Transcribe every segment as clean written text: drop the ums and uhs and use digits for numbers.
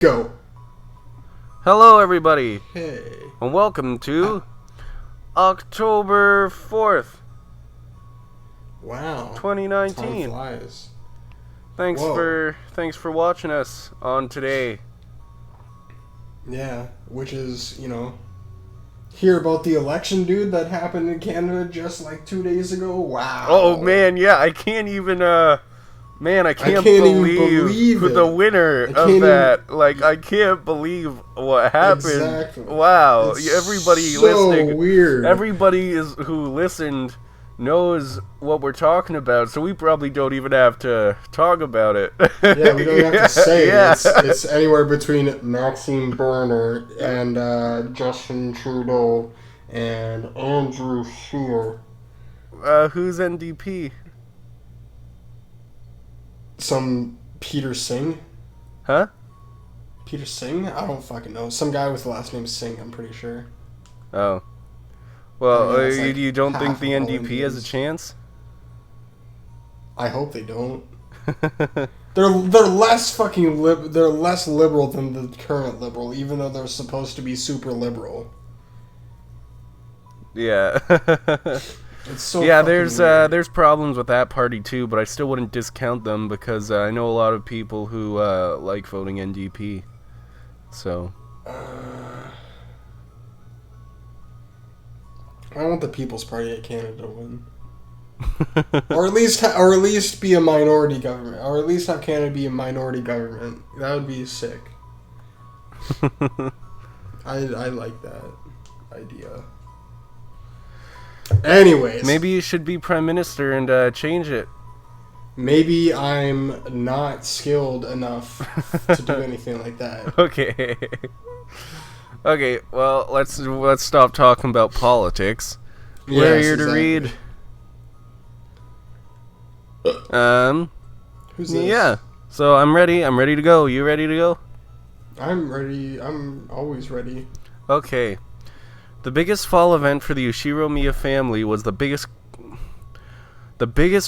Go. Hello, everybody, Hey. and welcome to October 4th, Wow. 2019. Time flies. Thanks Whoa. for watching us on today. Yeah, which is, hear about the election, dude, that happened in Canada just like 2 days ago? Wow. Oh man, yeah, I can't even I can't even believe believe who the it. winner I of can't that. Like, I can't believe what happened. Exactly. Wow, It's everybody so listening, weird. everybody who listened knows what we're talking about, so we probably don't even have to talk about it. Yeah, we don't have to say. Yeah. It's anywhere between Maxime Berner and Justin Trudeau and Andrew Scheer. Who's NDP? Some Peter Singh. Huh? Peter Singh? I don't fucking know. Some guy with the last name Singh, I'm pretty sure. Oh. Well, Yeah, it's like you don't think half the of all NDP has a Indians. chance? I hope they don't. They're less fucking they're less liberal than the current liberal, even though they're supposed to be super liberal. Yeah. It's so Yeah, fucking weird. there's problems with that party too, but I still wouldn't discount them because I know a lot of people who like voting NDP. So. I want the People's Party of Canada to win. or at least be a minority government, or at least have Canada be a minority government. That would be sick. I like that idea. Anyways, Maybe you should be prime minister and change it. maybe I'm not skilled enough to do anything like that. Okay. Okay, well, let's stop talking about politics. We're Yes, here to exactly. read. Who's this? Yeah. So I'm ready. I'm ready to go. You ready to go? I'm ready. I'm always ready. Okay. The biggest fall event for the Ushiromiya family was the biggest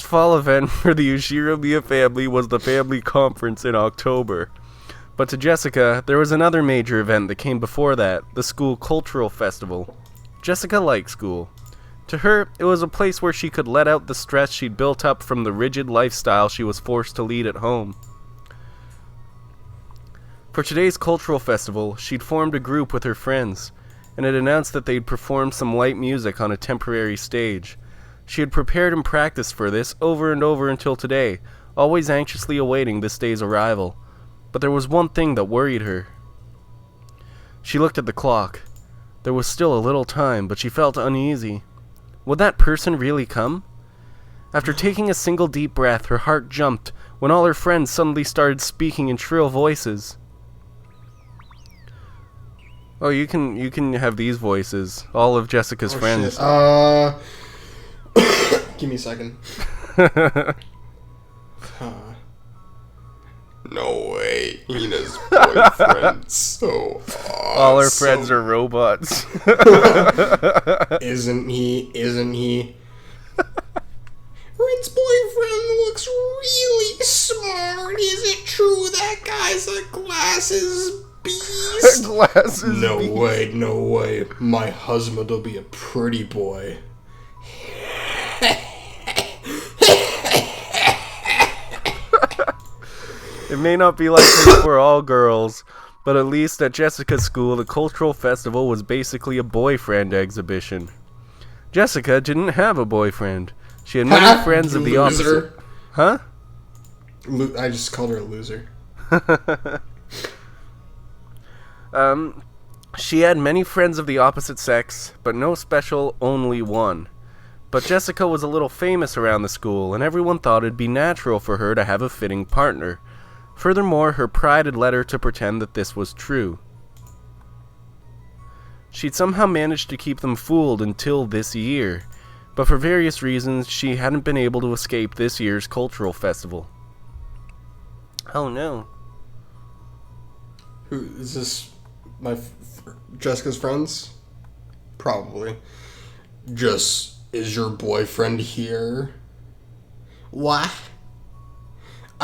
fall event for the Ushiromiya family was the family conference in October. But to Jessica, there was another major event that came before that, the school cultural festival. Jessica liked school. To her, it was a place where she could let out the stress she'd built up from the rigid lifestyle she was forced to lead at home. For today's cultural festival, she'd formed a group with her friends, and had announced that they'd perform some light music on a temporary stage. She had prepared and practiced for this over and over until today, always anxiously awaiting this day's arrival. But there was one thing that worried her. She looked at the clock. There was still a little time, but she felt uneasy. Would that person really come? After taking a single deep breath, her heart jumped when all her friends suddenly started speaking in shrill voices. Oh, you can have these voices. All of Jessica's friends. Shit. Give me a second. No way. Hina's boyfriend. So awesome. All her friends are robots. Isn't he? Rin's boyfriend looks really smart. Is it true that guy's a glasses beast? Glasses. No way. My husband will be a pretty boy. It may not be like this for all girls, but at least at Jessica's school, the cultural festival was basically a boyfriend exhibition. Jessica didn't have a boyfriend. She had many friends of the opposite. Huh? I just called her a loser. She had many friends of the opposite sex, but no special, only one. But Jessica was a little famous around the school, and everyone thought it'd be natural for her to have a fitting partner. Furthermore, her pride had led her to pretend that this was true. She'd somehow managed to keep them fooled until this year, but for various reasons, she hadn't been able to escape this year's cultural festival. Oh no. Who is this? Jessica's friends? Probably. Is your boyfriend here? What?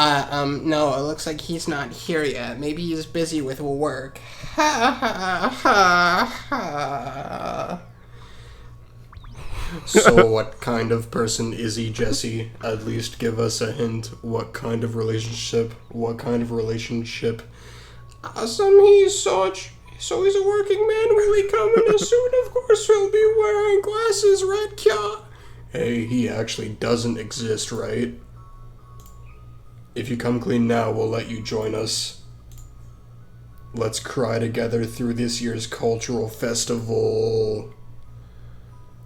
No, it looks like he's not here yet. Maybe he's busy with work. Ha ha ha ha. So what kind of person is he, Jesse? At least give us a hint. What kind of relationship? So he's a working man. Will he come in a suit? Of course he'll be wearing glasses, right, Kya? Hey, he actually doesn't exist, right? If you come clean now, we'll let you join us. Let's cry together through this year's cultural festival.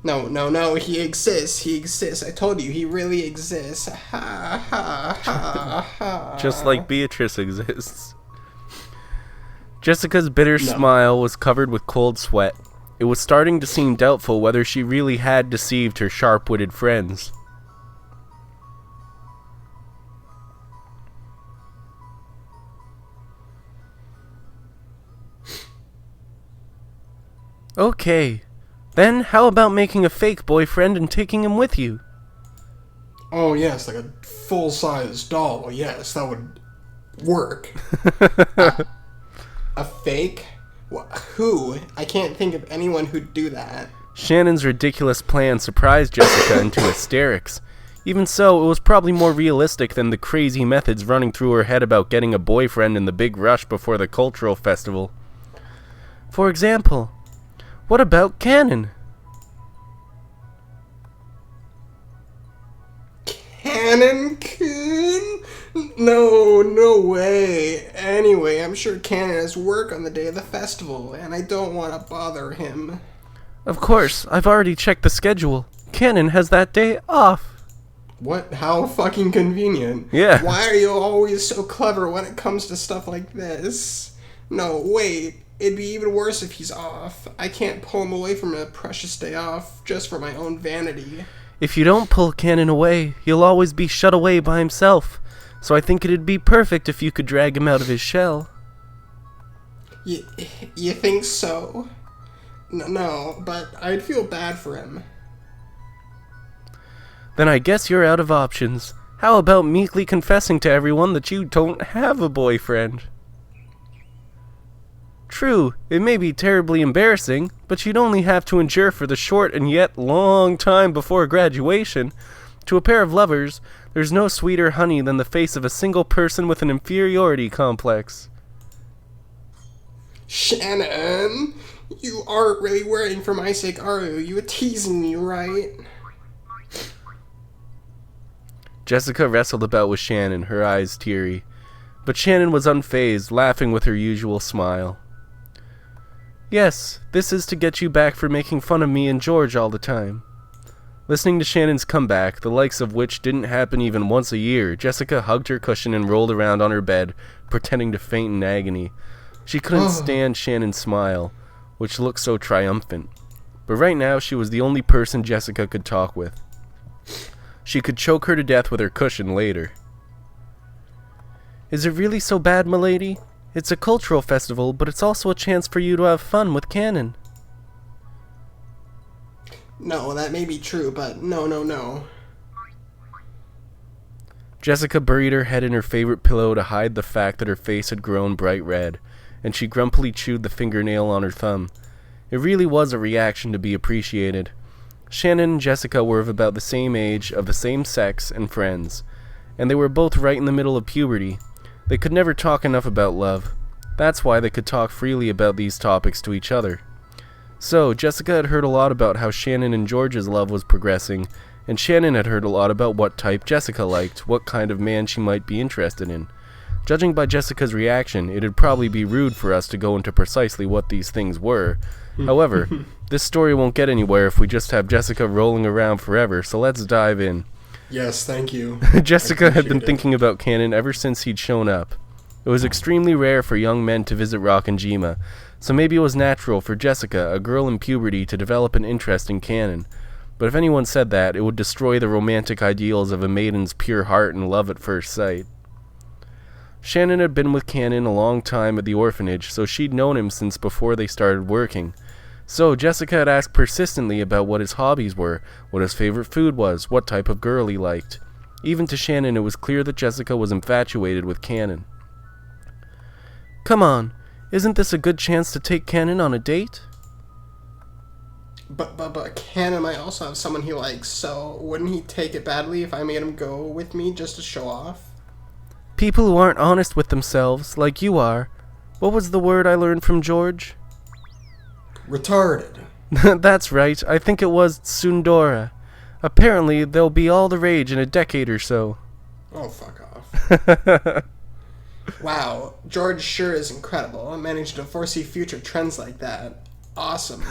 No, he exists. I told you, he really exists. Ha, ha, ha, ha. Just like Beatrice exists. Jessica's bitter smile was covered with cold sweat. It was starting to seem doubtful whether she really had deceived her sharp-witted friends. Okay. Then, how about making a fake boyfriend and taking him with you? Oh, yes, like a full-size doll. Yes, that would work. A fake? Who? I can't think of anyone who'd do that. Shannon's ridiculous plan surprised Jessica into hysterics. Even so, it was probably more realistic than the crazy methods running through her head about getting a boyfriend in the big rush before the cultural festival. For example, what about Kanon? Kanon-kun? No way. Anyway, I'm sure Kanon has work on the day of the festival, and I don't want to bother him. Of course, I've already checked the schedule. Kanon has that day off. What? How fucking convenient. Yeah. Why are you always so clever when it comes to stuff like this? No, wait. It'd be even worse if he's off. I can't pull him away from a precious day off just for my own vanity. If you don't pull Kanon away, he'll always be shut away by himself. So I think it'd be perfect if you could drag him out of his shell. You think so? No, but I'd feel bad for him. Then I guess you're out of options. How about meekly confessing to everyone that you don't have a boyfriend? True, it may be terribly embarrassing, but you'd only have to endure for the short and yet long time before graduation. To a pair of lovers, there's no sweeter honey than the face of a single person with an inferiority complex. Shannon, you aren't really worrying for my sake, are you? You were teasing me, right? Jessica wrestled about with Shannon, her eyes teary. But Shannon was unfazed, laughing with her usual smile. Yes, this is to get you back for making fun of me and George all the time. Listening to Shannon's comeback, the likes of which didn't happen even once a year, Jessica hugged her cushion and rolled around on her bed, pretending to faint in agony. She couldn't stand Shannon's smile, which looked so triumphant. But right now, she was the only person Jessica could talk with. She could choke her to death with her cushion later. Is it really so bad, milady? It's a cultural festival, but it's also a chance for you to have fun with Kanon. No, that may be true, but no. Jessica buried her head in her favorite pillow to hide the fact that her face had grown bright red, and she grumpily chewed the fingernail on her thumb. It really was a reaction to be appreciated. Shannon and Jessica were of about the same age, of the same sex, and friends, and they were both right in the middle of puberty. They could never talk enough about love. That's why they could talk freely about these topics to each other. So, Jessica had heard a lot about how Shannon and George's love was progressing, and Shannon had heard a lot about what type Jessica liked, what kind of man she might be interested in. Judging by Jessica's reaction, it'd probably be rude for us to go into precisely what these things were. However, this story won't get anywhere if we just have Jessica rolling around forever, so let's dive in. Yes, thank you. Jessica had been thinking about Kanon ever since he'd shown up. It was extremely rare for young men to visit Rockinjima, so maybe it was natural for Jessica, a girl in puberty, to develop an interest in Kanon. But if anyone said that, it would destroy the romantic ideals of a maiden's pure heart and love at first sight. Shannon had been with Kanon a long time at the orphanage, so she'd known him since before they started working. So Jessica had asked persistently about what his hobbies were, what his favorite food was, what type of girl he liked. Even to Shannon, it was clear that Jessica was infatuated with Kanon. Come on, isn't this a good chance to take Kanon on a date? But Kanon might also have someone he likes, so wouldn't he take it badly if I made him go with me just to show off? People who aren't honest with themselves, like you are. What was the word I learned from George? Retarded. That's right, I think it was tsundora. Apparently, they'll be all the rage in a decade or so. Oh, fuck off. Wow, George sure is incredible. I managed to foresee future trends like that. Awesome.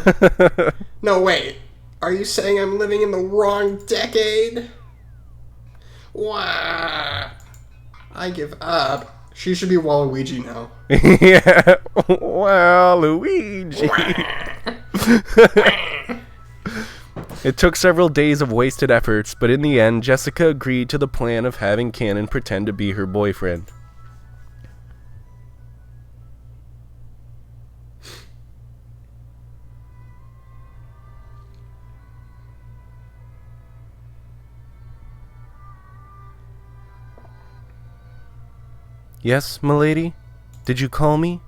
No, wait. Are you saying I'm living in the wrong decade? Wow. I give up. She should be Waluigi now. Yeah, Waluigi. It took several days of wasted efforts, but in the end, Jessica agreed to the plan of having Kanon pretend to be her boyfriend. Yes, milady? Did you call me?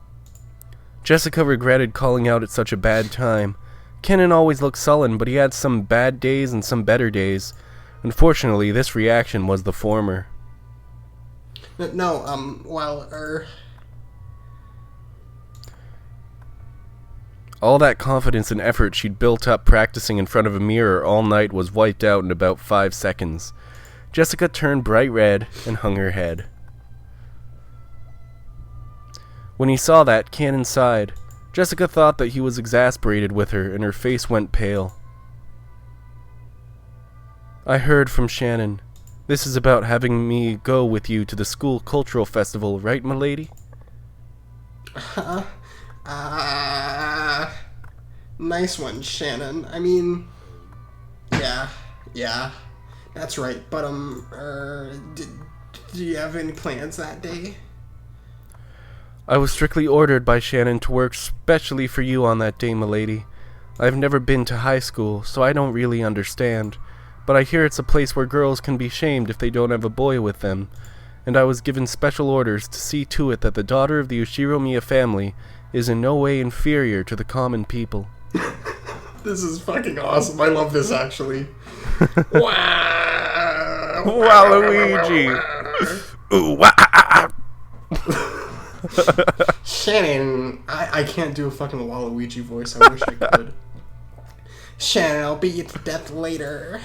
Jessica regretted calling out at such a bad time. Kanon always looked sullen, but he had some bad days and some better days. Unfortunately, this reaction was the former. All that confidence and effort she'd built up practicing in front of a mirror all night was wiped out in about 5 seconds. Jessica turned bright red and hung her head. When he saw that, Kanon sighed. Jessica thought that he was exasperated with her, and her face went pale. I heard from Shannon. This is about having me go with you to the school cultural festival, right, milady? Nice one, Shannon. I mean, yeah, that's right. But, do you have any plans that day? I was strictly ordered by Shannon to work specially for you on that day, milady. I've never been to high school, so I don't really understand, but I hear it's a place where girls can be shamed if they don't have a boy with them, and I was given special orders to see to it that the daughter of the Ushiromiya family is in no way inferior to the common people. This is fucking awesome. I love this, actually. Wow! Waluigi! Ooh, wah! Shannon, I can't do a fucking Waluigi voice. I wish I could. Shannon, I'll beat you to death later.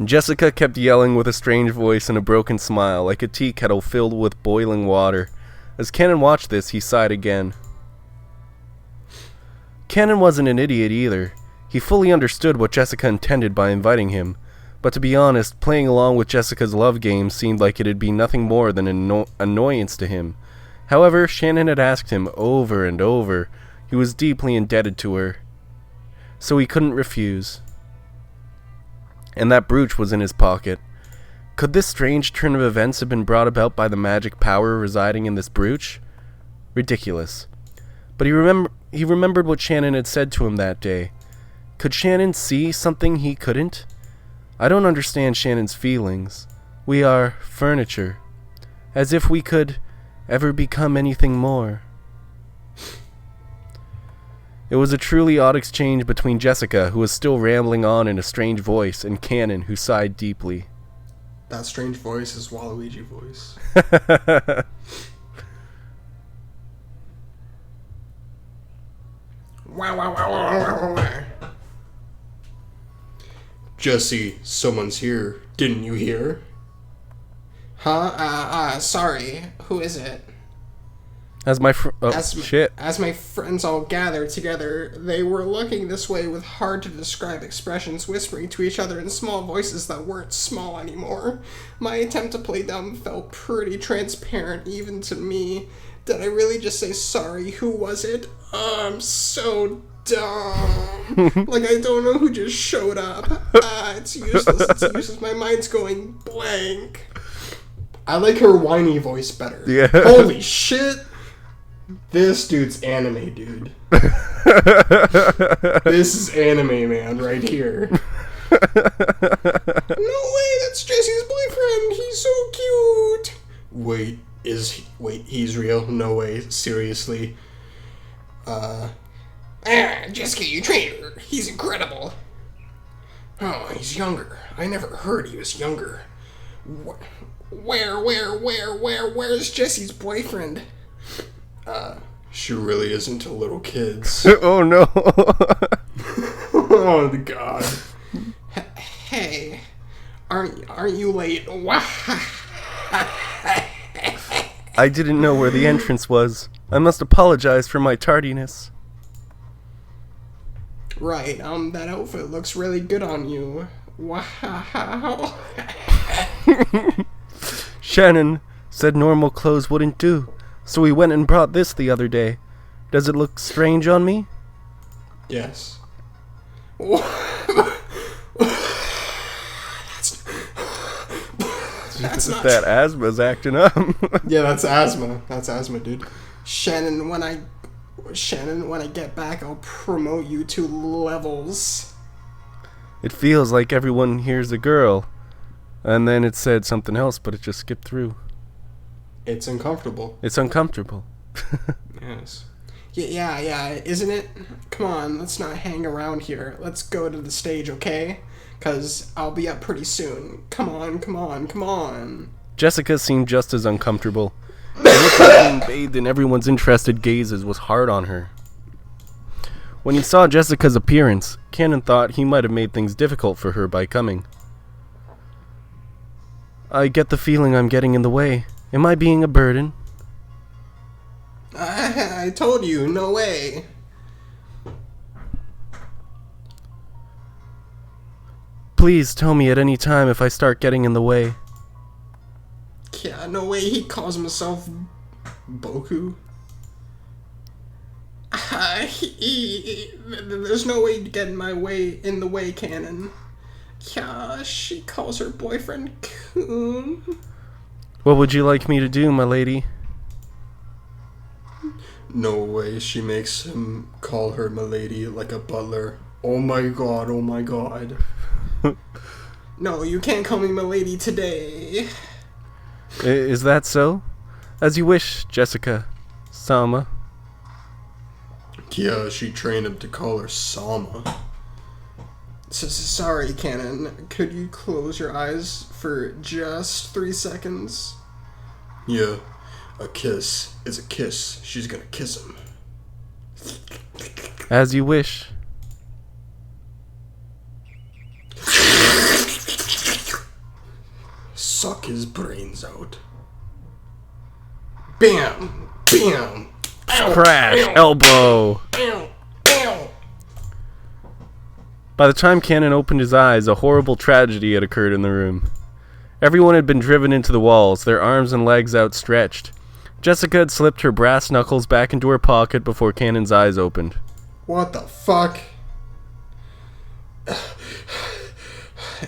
Jessica kept yelling with a strange voice and a broken smile, like a tea kettle filled with boiling water. As Kanon watched this, he sighed again. Kanon wasn't an idiot either. He fully understood what Jessica intended by inviting him, but to be honest, playing along with Jessica's love game seemed like it'd be nothing more than an annoyance to him. However, Shannon had asked him over and over. He was deeply indebted to her, so he couldn't refuse. And that brooch was in his pocket. Could this strange turn of events have been brought about by the magic power residing in this brooch? Ridiculous. But he remembered what Shannon had said to him that day. Could Shannon see something he couldn't? I don't understand Shannon's feelings. We are furniture. As if we could ever become anything more. It was a truly odd exchange between Jessica, who was still rambling on in a strange voice, and Kanon, who sighed deeply. That strange voice is Waluigi voice. Wow. Jesse, someone's here. Didn't you hear? Huh? Sorry. Who is it? As my friends all gathered together, they were looking this way with hard-to-describe expressions, whispering to each other in small voices that weren't small anymore. My attempt to play dumb felt pretty transparent, even to me. Did I really just say sorry? Who was it? I'm so dumb. Like, I don't know who just showed up. It's useless. My mind's going blank. I like her whiny voice better. Yeah. Holy shit! This dude's anime, dude. This is anime, man, right here. way, that's Jesse's boyfriend. He's so cute. Wait, he's real? No way, seriously. Jessica, you traitor. He's incredible. Oh, he's younger. I never heard he was younger. Where's Jesse's boyfriend? She really isn't a little kids. Oh no. Oh God. Hey, aren't you late? I didn't know where the entrance was. I must apologize for my tardiness. Right, that outfit looks really good on you. Wow. Shannon said normal clothes wouldn't do, so we went and brought this the other day. Does it look strange on me? Yes. That's not that asthma's acting up. Yeah, that's asthma. That's asthma, dude. Shannon, when I get back, I'll promote you to levels. It feels like everyone hears a girl, and then it said something else, but it just skipped through. It's uncomfortable. It's uncomfortable. Yes. Yeah, isn't it? Come on, let's not hang around here. Let's go to the stage, okay? 'Cause I'll be up pretty soon. Come on. Jessica seemed just as uncomfortable. The look of being bathed in everyone's interested gazes was hard on her. When he saw Jessica's appearance, Kanon thought he might have made things difficult for her by coming. I get the feeling I'm getting in the way. Am I being a burden? I told you, no way. Please tell me at any time if I start getting in the way. Yeah, no way he calls himself Boku. There's no way to get in the way, Kanon. Yeah, she calls her boyfriend Coon. What would you like me to do, my lady? No way, she makes him call her milady like a butler. Oh my god. No, you can't call me milady today. Is that so? As you wish, Jessica. Sama. Yeah, she trained him to call her Sama. Sorry, Kanon. Could you close your eyes for just 3 seconds? Yeah, a kiss is a kiss. She's gonna kiss him. As you wish. Suck his brains out. Bam! Bam! Crash! Elbow! By the time Kanon opened his eyes, a horrible tragedy had occurred in the room. Everyone had been driven into the walls, their arms and legs outstretched. Jessica had slipped her brass knuckles back into her pocket before Kanon's eyes opened. What the fuck?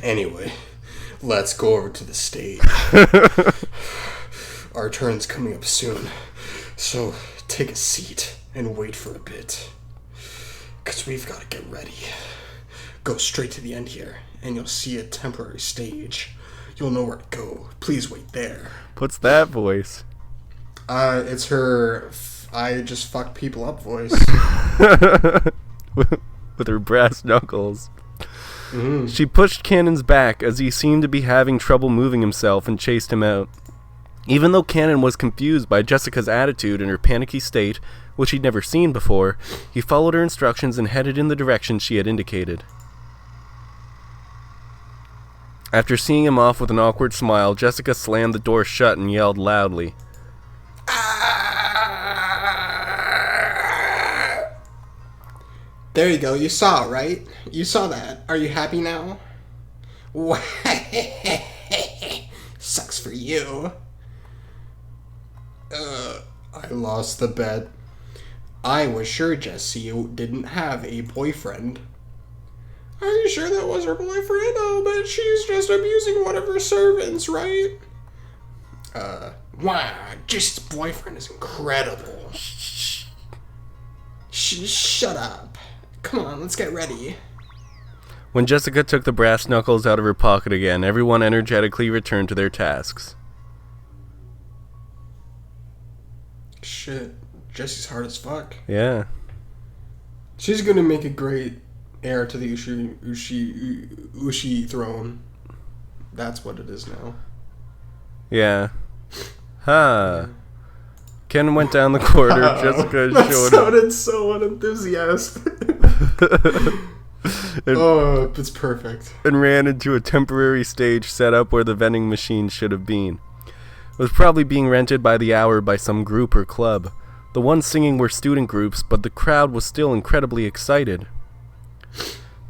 Anyway, let's go over to the stage. Our turn's coming up soon, so take a seat and wait for a bit. 'Cause we've got to get ready. Go straight to the end here, and you'll see a temporary stage. You'll know where to go. Please wait there. What's that voice? It's her I just fuck people up voice. With her brass knuckles. Mm-hmm. She pushed Kanon's back as he seemed to be having trouble moving himself and chased him out. Even though Kanon was confused by Jessica's attitude and her panicky state, which he'd never seen before, he followed her instructions and headed in the direction she had indicated. After seeing him off with an awkward smile, Jessica slammed the door shut and yelled loudly. There you go, you saw it, right? You saw that. Are you happy now? Sucks for you. I lost the bet. I was sure Jessie didn't have a boyfriend. Are you sure that was her boyfriend? Oh, but she's just abusing one of her servants, right? Wow, Jessie's boyfriend is incredible. Shut up. Come on, let's get ready. When Jessica took the brass knuckles out of her pocket again, everyone energetically returned to their tasks. Shit, Jesse's hard as fuck. Yeah. She's gonna make a great heir to the Ushi throne. That's what it is now. Yeah. Huh. Ken went down the corridor. Jessica that showed sounded so unenthusiastic. It's perfect. And ran into a temporary stage set up where the vending machine should have been. It was probably being rented by the hour by some group or club. The ones singing were student groups, but the crowd was still incredibly excited.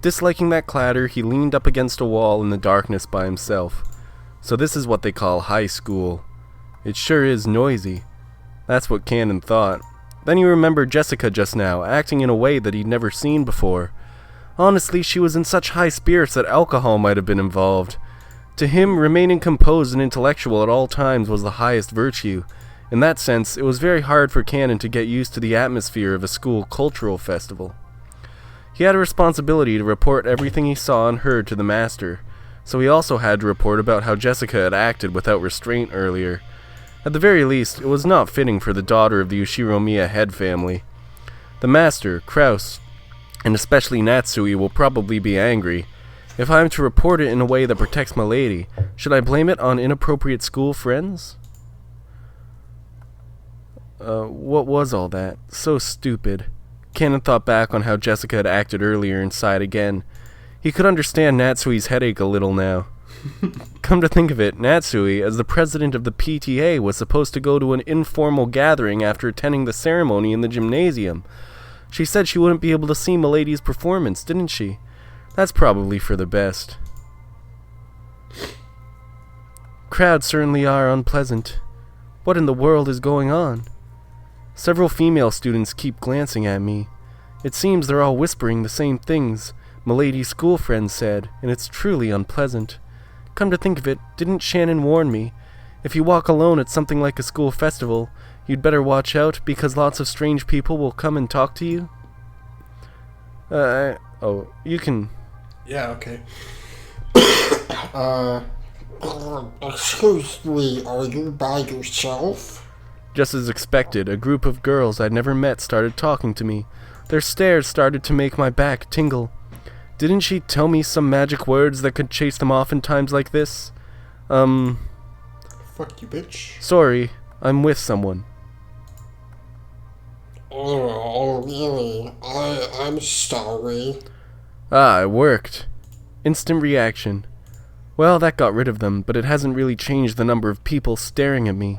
Disliking that clatter, he leaned up against a wall in the darkness by himself. So this is what they call high school. It sure is noisy. That's what Kanon thought. Then he remembered Jessica just now, acting in a way that he'd never seen before. Honestly, she was in such high spirits that alcohol might have been involved. To him, remaining composed and intellectual at all times was the highest virtue. In that sense, it was very hard for Kanon to get used to the atmosphere of a school cultural festival. He had a responsibility to report everything he saw and heard to the master, so he also had to report about how Jessica had acted without restraint earlier. At the very least, it was not fitting for the daughter of the Ushiromiya head family. The master, Kraus, and especially Natsui will probably be angry. If I am to report it in a way that protects my lady, should I blame it on inappropriate school friends? What was all that? So stupid. Kanon thought back on how Jessica had acted earlier and sighed again. He could understand Natsui's headache a little now. Come to think of it, Natsui, as the president of the PTA, was supposed to go to an informal gathering after attending the ceremony in the gymnasium. She said she wouldn't be able to see Milady's performance, didn't she? That's probably for the best. Crowds certainly are unpleasant. What in the world is going on? Several female students keep glancing at me. It seems they're all whispering the same things Milady's school friends said, and it's truly unpleasant. Come to think of it, didn't Shannon warn me? If you walk alone at something like a school festival, you'd better watch out because lots of strange people will come and talk to you? You can... Yeah, okay. Excuse me, are you by yourself? Just as expected, a group of girls I'd never met started talking to me. Their stares started to make my back tingle. Didn't she tell me some magic words that could chase them off in times like this? Fuck you, bitch. Sorry, I'm with someone. Oh, really? I'm sorry. Ah, it worked. Instant reaction. Well, that got rid of them, but it hasn't really changed the number of people staring at me.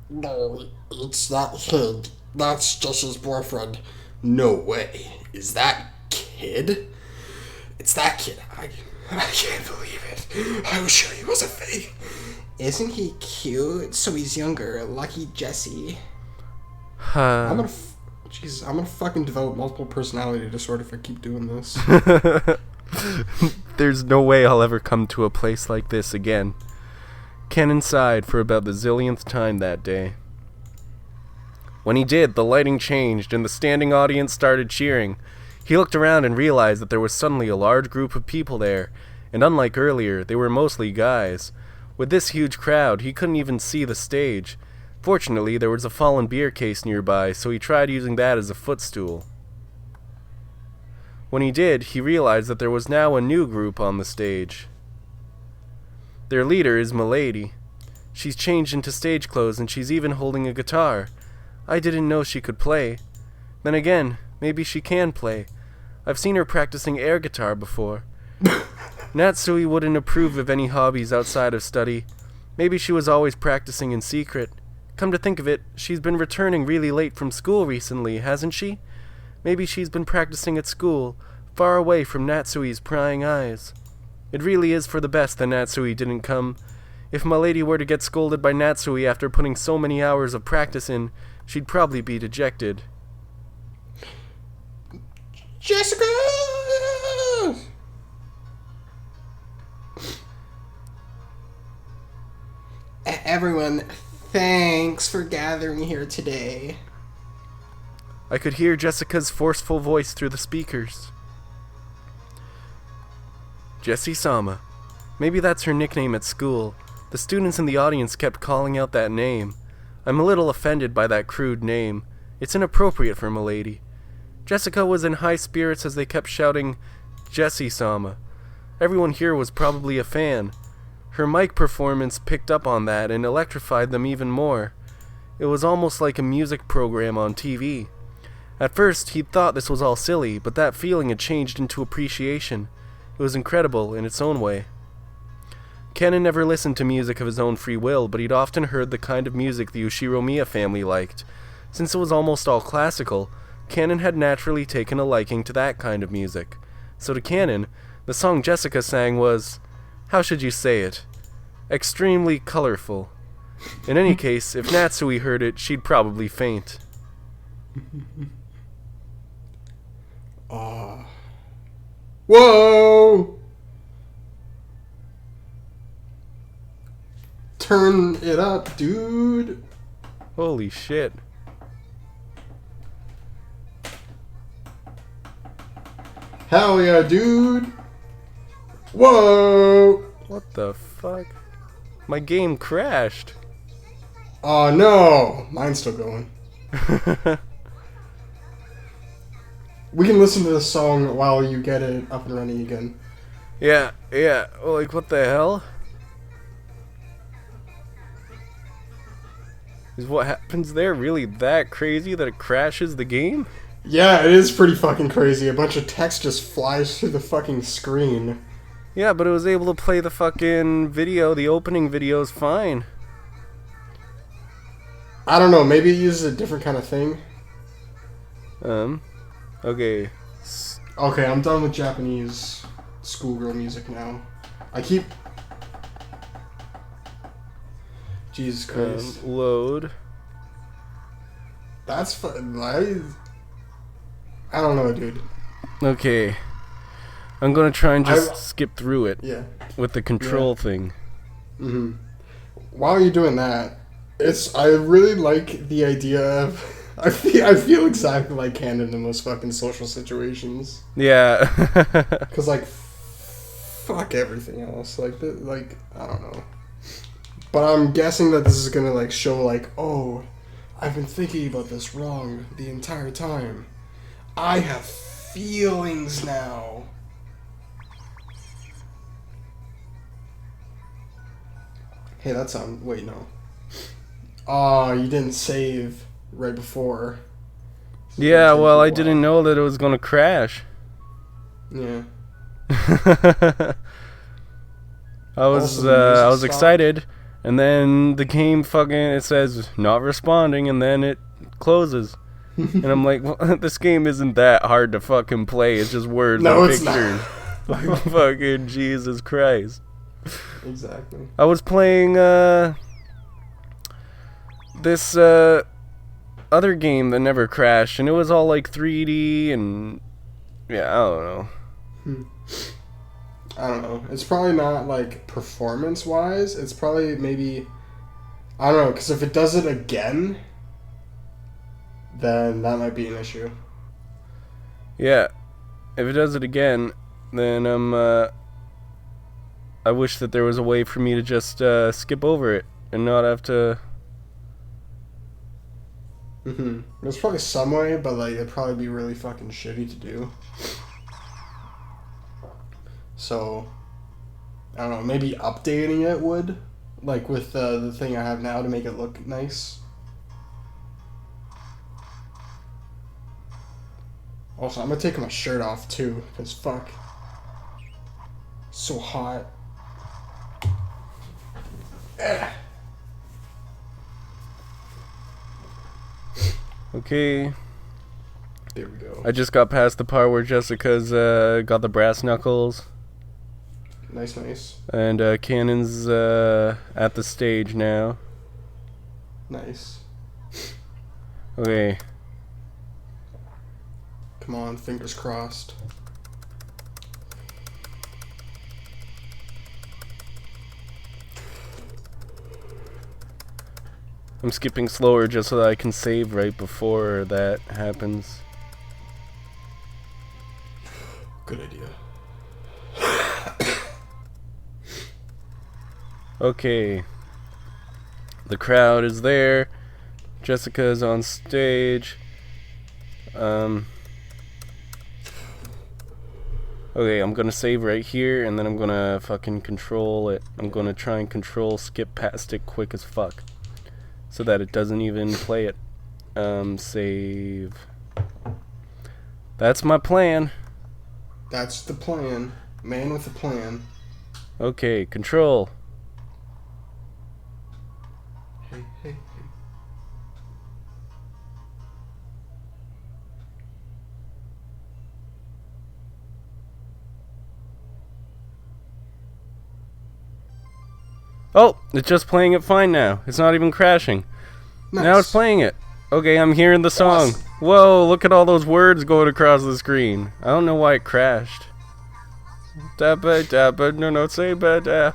No, it's that kid. That's Jesse's boyfriend. No way. Is that kid? It's that kid. I can't believe it. I was sure he was a fake. Isn't he cute? So he's younger. Lucky Jesse. I'm gonna fucking develop multiple personality disorder if I keep doing this. There's no way I'll ever come to a place like this again. Kanon sighed for about the zillionth time that day. When he did, the lighting changed and the standing audience started cheering. He looked around and realized that there was suddenly a large group of people there, and unlike earlier, they were mostly guys. With this huge crowd, he couldn't even see the stage. Fortunately, there was a fallen beer case nearby, so he tried using that as a footstool. When he did, he realized that there was now a new group on the stage. Their leader is Milady. She's changed into stage clothes and she's even holding a guitar. I didn't know she could play. Then again, maybe she can play. I've seen her practicing air guitar before. Natsui wouldn't approve of any hobbies outside of study. Maybe she was always practicing in secret. Come to think of it, she's been returning really late from school recently, hasn't she? Maybe she's been practicing at school, far away from Natsui's prying eyes. It really is for the best that Natsui didn't come. If Milady were to get scolded by Natsui after putting so many hours of practice in, she'd probably be dejected. Jessica! Everyone, thanks for gathering here today. I could hear Jessica's forceful voice through the speakers. Jessie Sama. Maybe that's her nickname at school. The students in the audience kept calling out that name. I'm a little offended by that crude name. It's inappropriate for Milady. Jessica was in high spirits as they kept shouting, Jessie Sama. Everyone here was probably a fan. Her mic performance picked up on that and electrified them even more. It was almost like a music program on TV. At first, he'd thought this was all silly, but that feeling had changed into appreciation. It was incredible in its own way. Kanon never listened to music of his own free will, but he'd often heard the kind of music the Ushiromiya family liked. Since it was almost all classical, Kanon had naturally taken a liking to that kind of music. So to Kanon, the song Jessica sang was, how should you say it, extremely colorful. In any case, if Natsui heard it, she'd probably faint. Whoa! Turn it up, dude. Holy shit. Hell yeah, dude. Whoa! What the fuck? My game crashed. Oh no! Mine's still going. We can listen to this song while you get it up and running again. Yeah. Like, what the hell? Is what happens there really that crazy that it crashes the game? Yeah, it is pretty fucking crazy. A bunch of text just flies through the fucking screen. Yeah, but it was able to play the fucking video, the opening video is fine. I don't know, maybe it uses a different kind of thing. Okay. Okay, I'm done with Japanese schoolgirl music now. I keep... Jesus Christ. Load. That's fun. I don't know, dude. Okay. I'm gonna try and just skip through it. Yeah. With the control thing. Mm-hmm. While you're doing that, I really like the idea of... I feel exactly like Kanon in most fucking social situations. Yeah. Cause like, fuck everything else. Like, I don't know. But I'm guessing that this is gonna like show like, oh, I've been thinking about this wrong the entire time. I have feelings now. Hey, that sound. Wait, no. Oh, you didn't save right before. Yeah, well, I didn't know that it was gonna crash. Yeah. I was excited, and then the game it says not responding, and then it closes. And I'm like, well, this game isn't that hard to fucking play. It's just words and pictures. Like, fucking Jesus Christ. Exactly. I was playing this other game that never crashed, and it was all like 3D, and yeah, I don't know. I don't know. It's probably not like performance wise. It's probably maybe, I don't know, because if it does it again, then that might be an issue. Yeah, if it does it again, then I wish that there was a way for me to just skip over it and not have to. There's probably some way, but like it'd probably be really fucking shitty to do. So, I don't know, maybe updating it would, like with the thing I have now to make it look nice. Also, I'm gonna take my shirt off too, because fuck. So hot. Okay. There we go. I just got past the part where Jessica's got the brass knuckles. Nice. And Kanon's at the stage now. Nice. Okay. Come on, fingers crossed. I'm skipping slower just so that I can save right before that happens. Good idea. Okay. The crowd is there. Jessica's on stage. Okay, I'm gonna save right here, and then I'm gonna fucking control it. I'm gonna try and skip past it quick as fuck, so that it doesn't even play it. Save. That's my plan. That's the plan. Man with a plan. Okay, control. Hey. Oh, it's just playing it fine now. It's not even crashing. Nice. Now it's playing it. Okay, I'm hearing the song. Awesome. Whoa, look at all those words going across the screen. I don't know why it crashed. Dabba dabba, no, say ba da.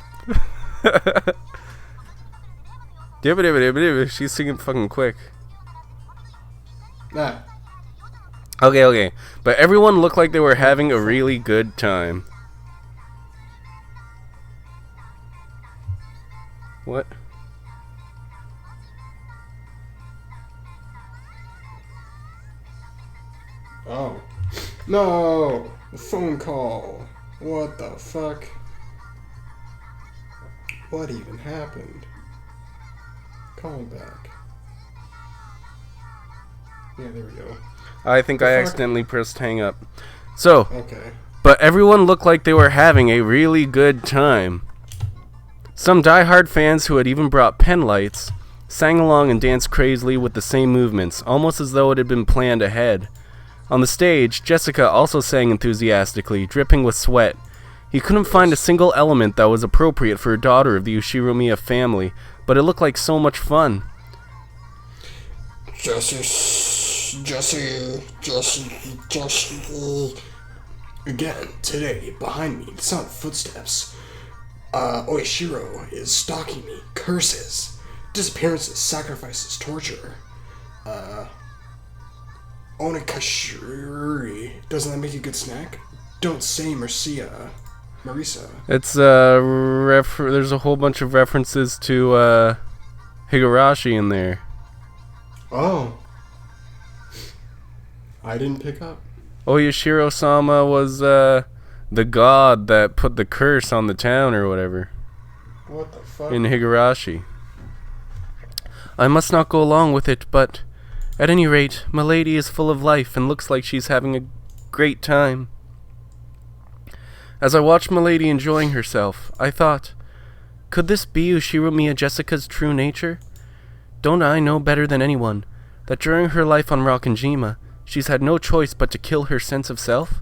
Dibba dibba dibba dibba. She's singing fucking quick. Ah. Okay. But everyone looked like they were having a really good time. What? Oh. No! The phone call. What the fuck? What even happened? Call back. Yeah, there we go. I think The I fuck? accidentally pressed hang up. So, Okay. but everyone looked like they were having a really good time. Some die-hard fans who had even brought pen lights sang along and danced crazily with the same movements, almost as though it had been planned ahead. On the stage, Jessica also sang enthusiastically, dripping with sweat. He couldn't find a single element that was appropriate for a daughter of the Ushiromiya family, but it looked like so much fun. Jesse. Again, today, behind me, the sound of footsteps. Oishiro is stalking me. Curses. Disappearances, sacrifices, torture. Onigashiri. Doesn't that make a good snack? Don't say Marisa. It's there's a whole bunch of references to Higurashi in there. Oh. I didn't pick up. Oyashiro-sama was the god that put the curse on the town or whatever What the fuck? in Higurashi. I must not go along with it, but at any rate, Milady is full of life and looks like she's having a great time. As I watched Milady enjoying herself, I thought, could this be Ushiromiya Jessica's true nature? Don't I know better than anyone that during her life on Rokkenjima, she's had no choice but to kill her sense of self?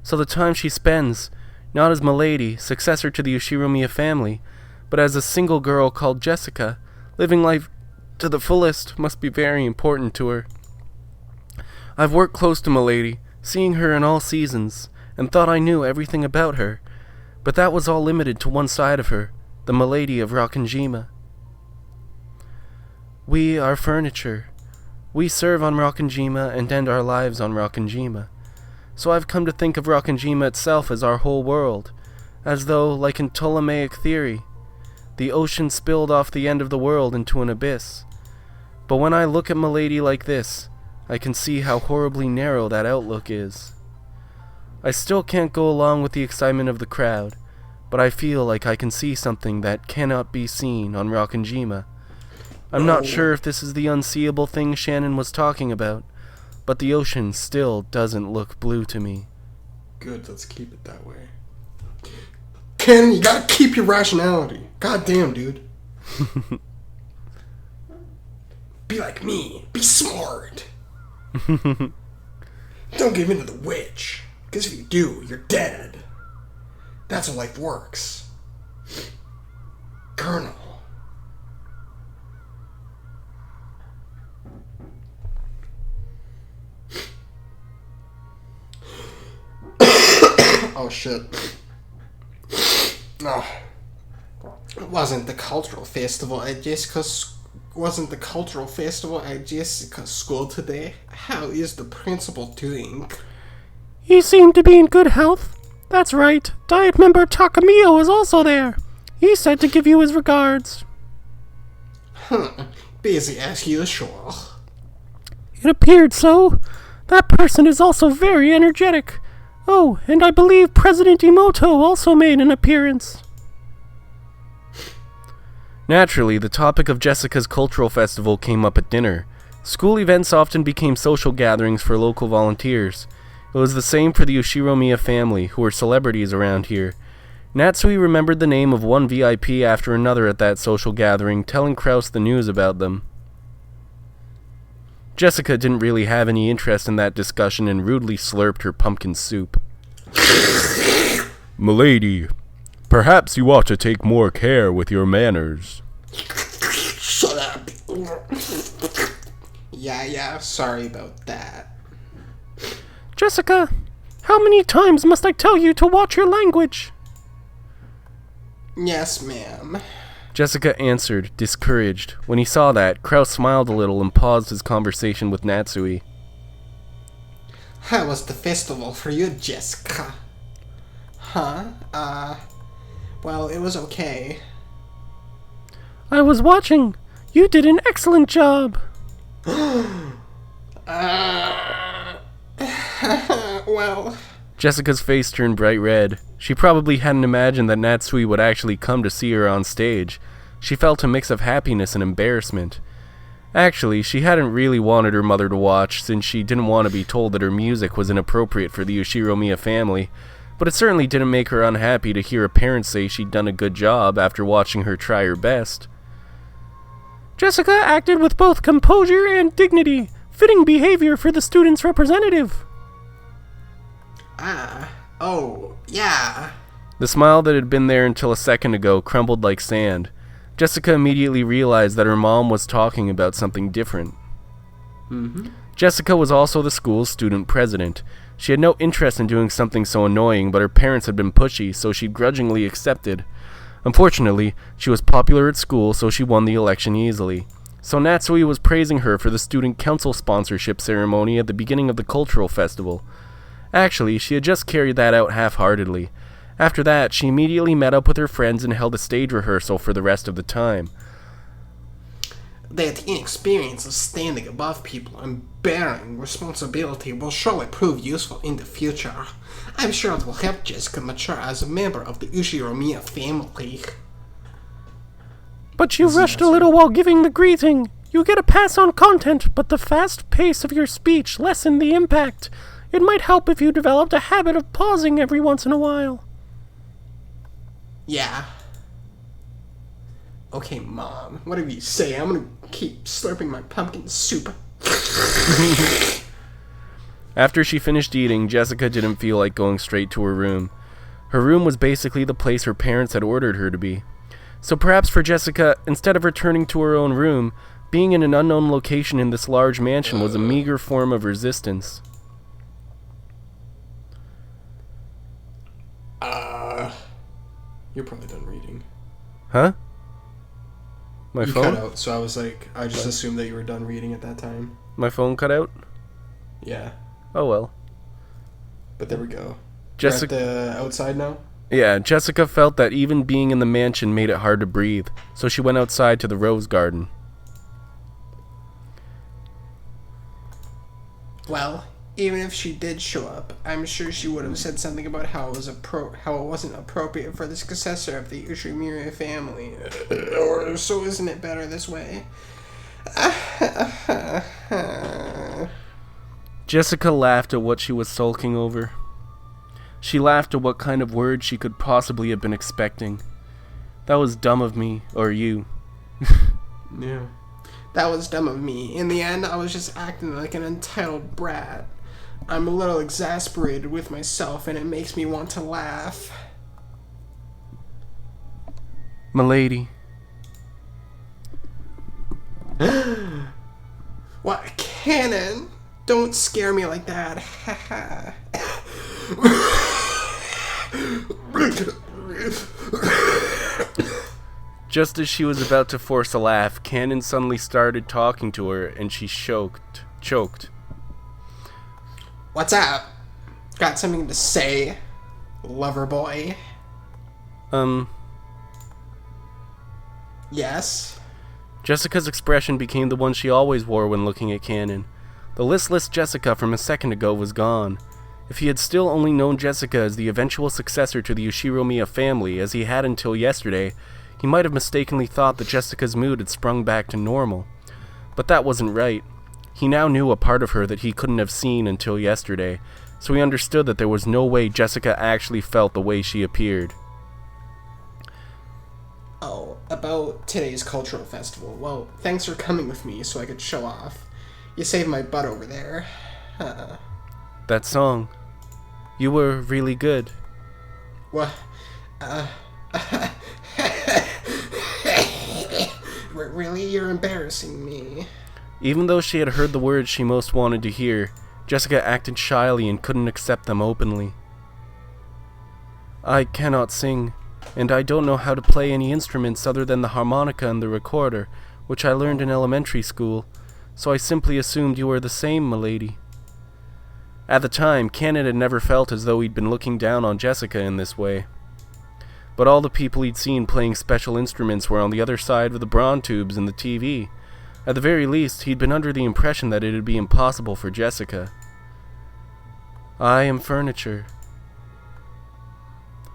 So the time she spends, not as Milady, successor to the Ushiromiya family, but as a single girl called Jessica, living life to the fullest, must be very important to her. I've worked close to Milady, seeing her in all seasons, and thought I knew everything about her, but that was all limited to one side of her, the Milady of Rokkenjima. We are furniture. We serve on Rokkenjima and end our lives on Rokkenjima. So I've come to think of Rokkenjima itself as our whole world, as though, like in Ptolemaic theory, the ocean spilled off the end of the world into an abyss. But when I look at Milady like this, I can see how horribly narrow that outlook is. I still can't go along with the excitement of the crowd, but I feel like I can see something that cannot be seen on Rokkenjima. I'm not sure if this is the unseeable thing Shannon was talking about, but the ocean still doesn't look blue to me. Good, let's keep it that way. Ken, you gotta keep your rationality. God damn, dude. Be like me. Be smart. Don't give in to the witch. Because if you do, you're dead. That's how life works. Colonel. Oh shit. No. It wasn't the cultural festival at Jessica's school today. How is the principal doing? He seemed to be in good health. That's right. Diet member Takamiya was also there. He said to give you his regards. Busy as usual. It appeared so. That person is also very energetic. Oh, and I believe President Emoto also made an appearance. Naturally, the topic of Jessica's cultural festival came up at dinner. School events often became social gatherings for local volunteers. It was the same for the Ushiromiya family, who were celebrities around here. Natsui remembered the name of one VIP after another at that social gathering, telling Kraus the news about them. Jessica didn't really have any interest in that discussion and rudely slurped her pumpkin soup. Milady, perhaps you ought to take more care with your manners. Shut up. Yeah, sorry about that. Jessica, how many times must I tell you to watch your language? Yes, ma'am. Jessica answered, discouraged. When he saw that, Kraus smiled a little and paused his conversation with Natsui. How was the festival for you, Jessica? Well, it was okay. I was watching. You did an excellent job. Well... Jessica's face turned bright red. She probably hadn't imagined that Natsui would actually come to see her on stage. She felt a mix of happiness and embarrassment. Actually, she hadn't really wanted her mother to watch, since she didn't want to be told that her music was inappropriate for the Ushiromiya family, but it certainly didn't make her unhappy to hear a parent say she'd done a good job after watching her try her best. Jessica acted with both composure and dignity, fitting behavior for the student's representative. Oh, yeah. The smile that had been there until a second ago crumbled like sand. Jessica immediately realized that her mom was talking about something different. Jessica was also the school's student president. She had no interest in doing something so annoying, but her parents had been pushy, so she grudgingly accepted. Unfortunately, she was popular at school, so she won the election easily. So Natsui was praising her for the student council sponsorship ceremony at the beginning of the cultural festival. Actually, she had just carried that out half-heartedly. After that, she immediately met up with her friends and held a stage rehearsal for the rest of the time. That inexperience of standing above people and bearing responsibility will surely prove useful in the future. I'm sure it will help Jessica mature as a member of the Ushiromiya family. But you rushed a little while giving the greeting. You get a pass on content, but the fast pace of your speech lessened the impact. It might help if you developed a habit of pausing every once in a while. Yeah. Okay, Mom, whatever you say, I'm gonna keep slurping my pumpkin soup. After she finished eating, Jessica didn't feel like going straight to her room. Her room was basically the place her parents had ordered her to be. So perhaps for Jessica, instead of returning to her own room, being in an unknown location in this large mansion was a meager form of resistance. You're probably done reading. Huh? My You phone? cut out, so I was like, I just assumed that you were done reading at that time. My phone cut out? Yeah, Oh well. but there we go. Jessica. You're at the outside now? Yeah, Jessica felt that even being in the mansion made it hard to breathe, so she went outside to the rose garden. Well, even if she did show up, I'm sure she would have said something about how it was how it wasn't appropriate for the successor of the Ushiromiya family. Or so isn't it better this way? Jessica laughed at what she was sulking over. She laughed at what kind of words she could possibly have been expecting. That was dumb of me, or you. Yeah. That was dumb of me. In the end, I was just acting like an entitled brat. I'm a little exasperated with myself, and it makes me want to laugh. Milady. What? Kanon? Don't scare me like that. Haha. Just as she was about to force a laugh, Kanon suddenly started talking to her, and she choked. What's up? Got something to say, lover boy? Yes? Jessica's expression became the one she always wore when looking at Kanon. The listless Jessica from a second ago was gone. If he had still only known Jessica as the eventual successor to the Ushiromiya family, as he had until yesterday, he might have mistakenly thought that Jessica's mood had sprung back to normal. But that wasn't right. He now knew a part of her that he couldn't have seen until yesterday, so he understood that there was no way Jessica actually felt the way she appeared. Oh, about today's cultural festival. Well, thanks for coming with me so I could show off. You saved my butt over there. That song. You were really good. What? Really? You're embarrassing me. Even though she had heard the words she most wanted to hear, Jessica acted shyly and couldn't accept them openly. I cannot sing, and I don't know how to play any instruments other than the harmonica and the recorder, which I learned in elementary school, so I simply assumed you were the same, milady. At the time, Kanon had never felt as though he'd been looking down on Jessica in this way. But all the people he'd seen playing special instruments were on the other side of the brawn tubes in the TV. At the very least, he'd been under the impression that it'd be impossible for Jessica. I am furniture.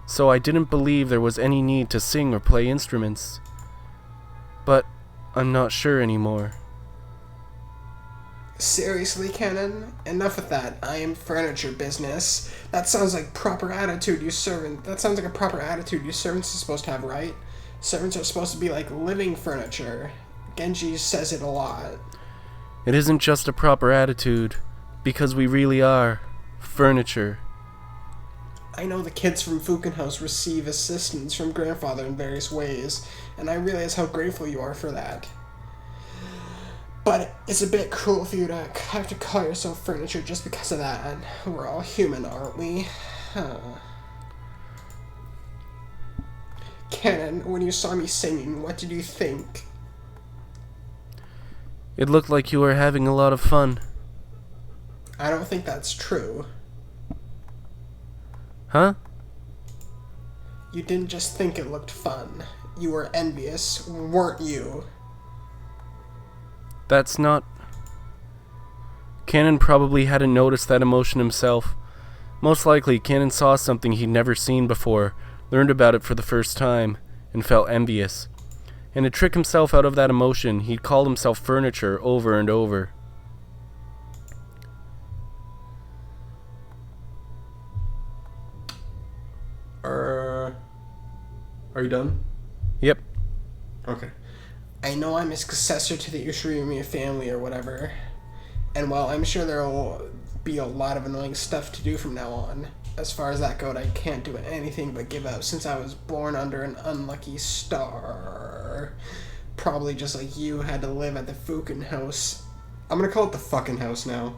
So I didn't believe there was any need to sing or play instruments. But I'm not sure anymore. Seriously, Kanon? Enough with that I am furniture business. That sounds like proper attitude That sounds like a proper attitude you servants are supposed to have, right? Servants are supposed to be like living furniture. Genji says it a lot. It isn't just a proper attitude, because we really are furniture. I know the kids from Fukin House receive assistance from grandfather in various ways, and I realize how grateful you are for that. But it's a bit cruel for you to have to call yourself furniture just because of that. We're all human, aren't we? Kanon, when you saw me singing, what did you think? It looked like you were having a lot of fun. I don't think that's true. Huh? You didn't just think it looked fun. You were envious, weren't you? That's not... Kanon probably hadn't noticed that emotion himself. Most likely, Kanon saw something he'd never seen before, learned about it for the first time, and felt envious. And to trick himself out of that emotion, he'd called himself furniture over and over. Are you done? Yep. Okay. I know I'm a successor to the Ushiromiya family or whatever, and while I'm sure there'll be a lot of annoying stuff to do from now on, as far as that goes, I can't do anything but give up since I was born under an unlucky star. Probably just like you had to live at the Fukin House. I'm gonna call it the fucking house now.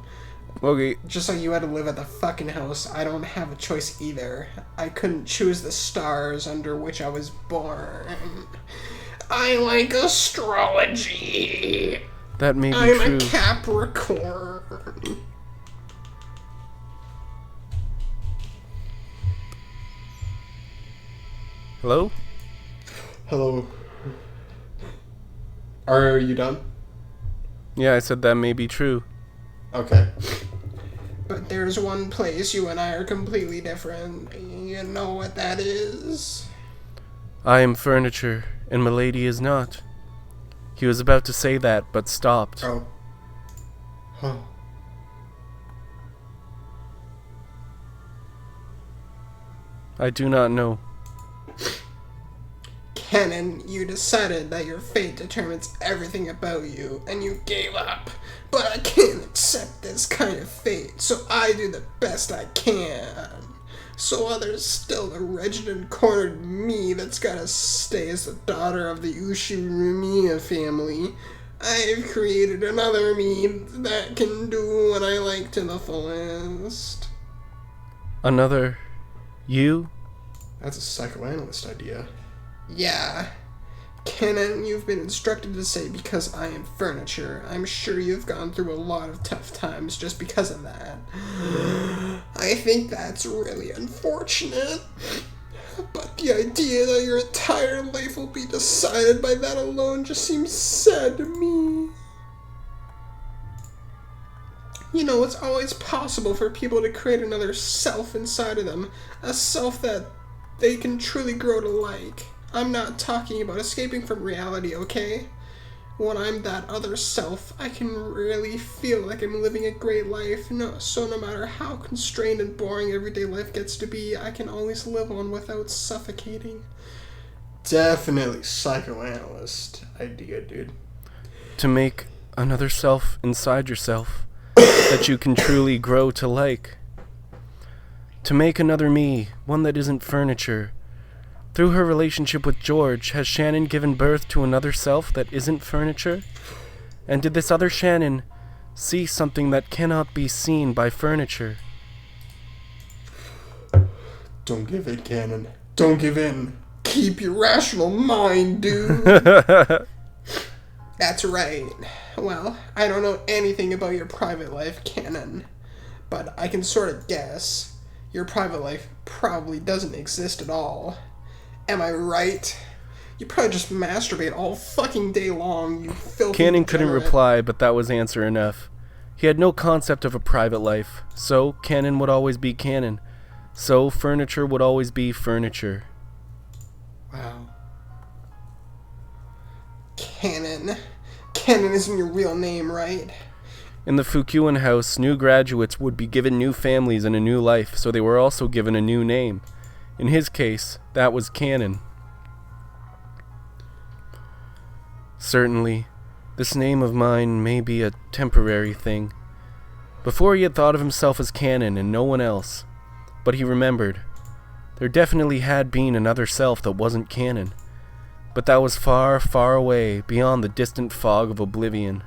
Okay. Just like you had to live at the fucking house, I don't have a choice either. I couldn't choose the stars under which I was born. I like astrology. That may be I'm true. a Capricorn. Hello? Hello. Are you done? Yeah, I said that may be true. Okay. But there's one place you and I are completely different. You know what that is? I am furniture, and milady is not. He was about to say that, but stopped. Oh. Huh. I do not know. Kanon, you decided that your fate determines everything about you, and you gave up. But I can't accept this kind of fate, so I do the best I can. So there's still the wretched and cornered me that's gotta stay as the daughter of the Ushiromiya family. I've created another me that can do what I like to the fullest. Another... you? That's a psychoanalyst idea. Yeah. Kanon, you've been instructed to say because I am furniture. I'm sure you've gone through a lot of tough times just because of that. I think that's really unfortunate. But the idea that your entire life will be decided by that alone just seems sad to me. You know, it's always possible for people to create another self inside of them, a self that they can truly grow to like. I'm not talking about escaping from reality, okay? When I'm that other self, I can really feel like I'm living a great life. So no matter how constrained and boring everyday life gets to be, I can always live on without suffocating. Definitely psychoanalyst idea, dude. To make another self inside yourself that you can truly grow to like. To make another me, one that isn't furniture. Through her relationship with George, has Shannon given birth to another self that isn't furniture? And did this other Shannon see something that cannot be seen by furniture? Don't give in, Kanon. Don't give in. Keep your rational mind, dude. That's right. Well, I don't know anything about your private life, Kanon, but I can sort of guess your private life probably doesn't exist at all. Am I right? You probably just masturbate all fucking day long, you filthy Kanon couldn't degenerate. reply, but that was answer enough. He had no concept of a private life, so Kanon would always be Kanon. So furniture would always be furniture. Wow. Kanon. Kanon isn't your real name, right? In the Fukuin house, new graduates would be given new families and a new life, so they were also given a new name. In his case, that was Kanon. Certainly, this name of mine may be a temporary thing. Before he had thought of himself as Kanon and no one else, but he remembered. There definitely had been another self that wasn't Kanon, but that was far, far away, beyond the distant fog of oblivion.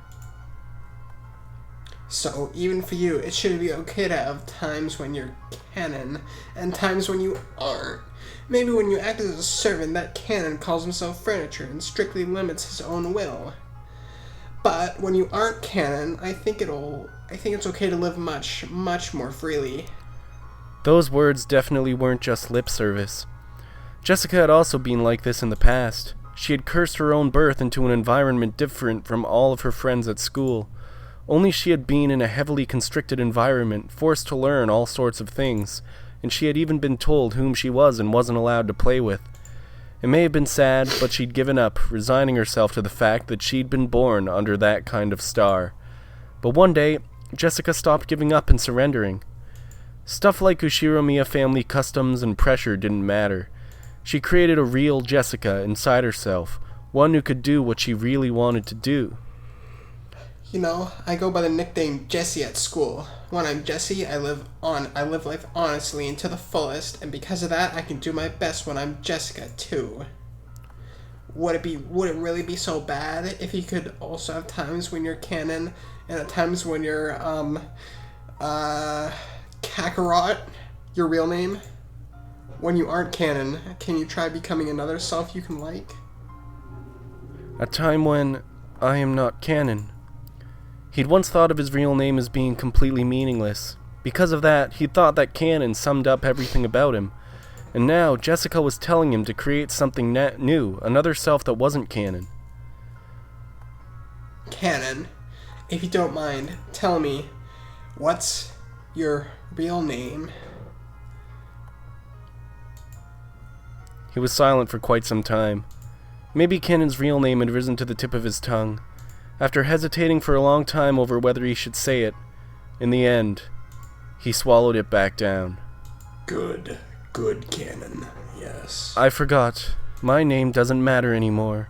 So, even for you, it should be okay to have times when you're Kanon, and times when you aren't. Maybe when you act as a servant, that Kanon calls himself furniture and strictly limits his own will. But when you aren't Kanon, I think it's okay to live much, much more freely. Those words definitely weren't just lip service. Jessica had also been like this in the past. She had cursed her own birth into an environment different from all of her friends at school. Only she had been in a heavily constricted environment, forced to learn all sorts of things, and she had even been told whom she was and wasn't allowed to play with. It may have been sad, but she'd given up, resigning herself to the fact that she'd been born under that kind of star. But one day, Jessica stopped giving up and surrendering. Stuff like Ushiromiya family customs and pressure didn't matter. She created a real Jessica inside herself, one who could do what she really wanted to do. You know, I go by the nickname Jessie at school. When I'm Jessie, I live life honestly and to the fullest, and because of that, I can do my best when I'm Jessica too. Would it really be so bad if you could also have times when you're Kanon and at times when you're Kakarot, your real name? When you aren't Kanon, can you try becoming another self you can like? A time when I am not Kanon. He'd once thought of his real name as being completely meaningless. Because of that, he thought that Kanon summed up everything about him. And now, Jessica was telling him to create something new, another self that wasn't Kanon. Kanon, if you don't mind, tell me, what's your real name? He was silent for quite some time. Maybe Kanon's real name had risen to the tip of his tongue. After hesitating for a long time over whether he should say it, in the end, he swallowed it back down. Good Kanon, yes. I forgot. My name doesn't matter anymore.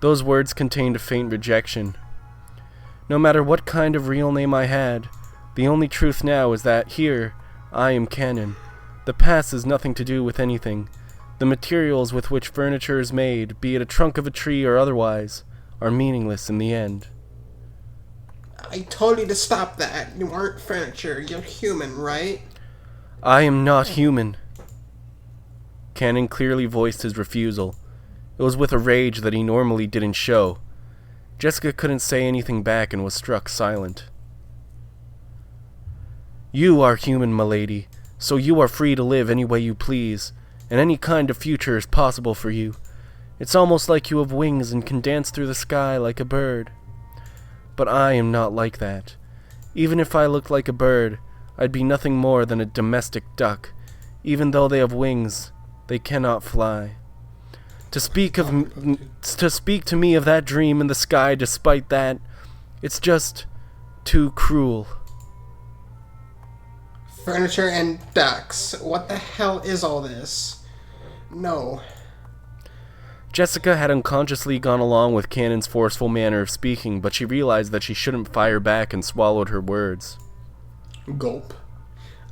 Those words contained a faint rejection. No matter what kind of real name I had, the only truth now is that here, I am Kanon. The past has nothing to do with anything. The materials with which furniture is made, be it a trunk of a tree or otherwise, are meaningless in the end. I told you to stop that. You aren't furniture. You're human, right? I am not human. Kanon clearly voiced his refusal. It was with a rage that he normally didn't show. Jessica couldn't say anything back and was struck silent. You are human, milady, so you are free to live any way you please. and any kind of future is possible for you. It's almost like you have wings and can dance through the sky like a bird. But I am not like that. Even if I looked like a bird, I'd be nothing more than a domestic duck. Even though they have wings, they cannot fly. To speak to me of that dream in the sky despite that, it's just too cruel. Furniture and ducks. What the hell is all this? No. Jessica had unconsciously gone along with Kanon's forceful manner of speaking, but she realized that she shouldn't fire back and swallowed her words. Gulp.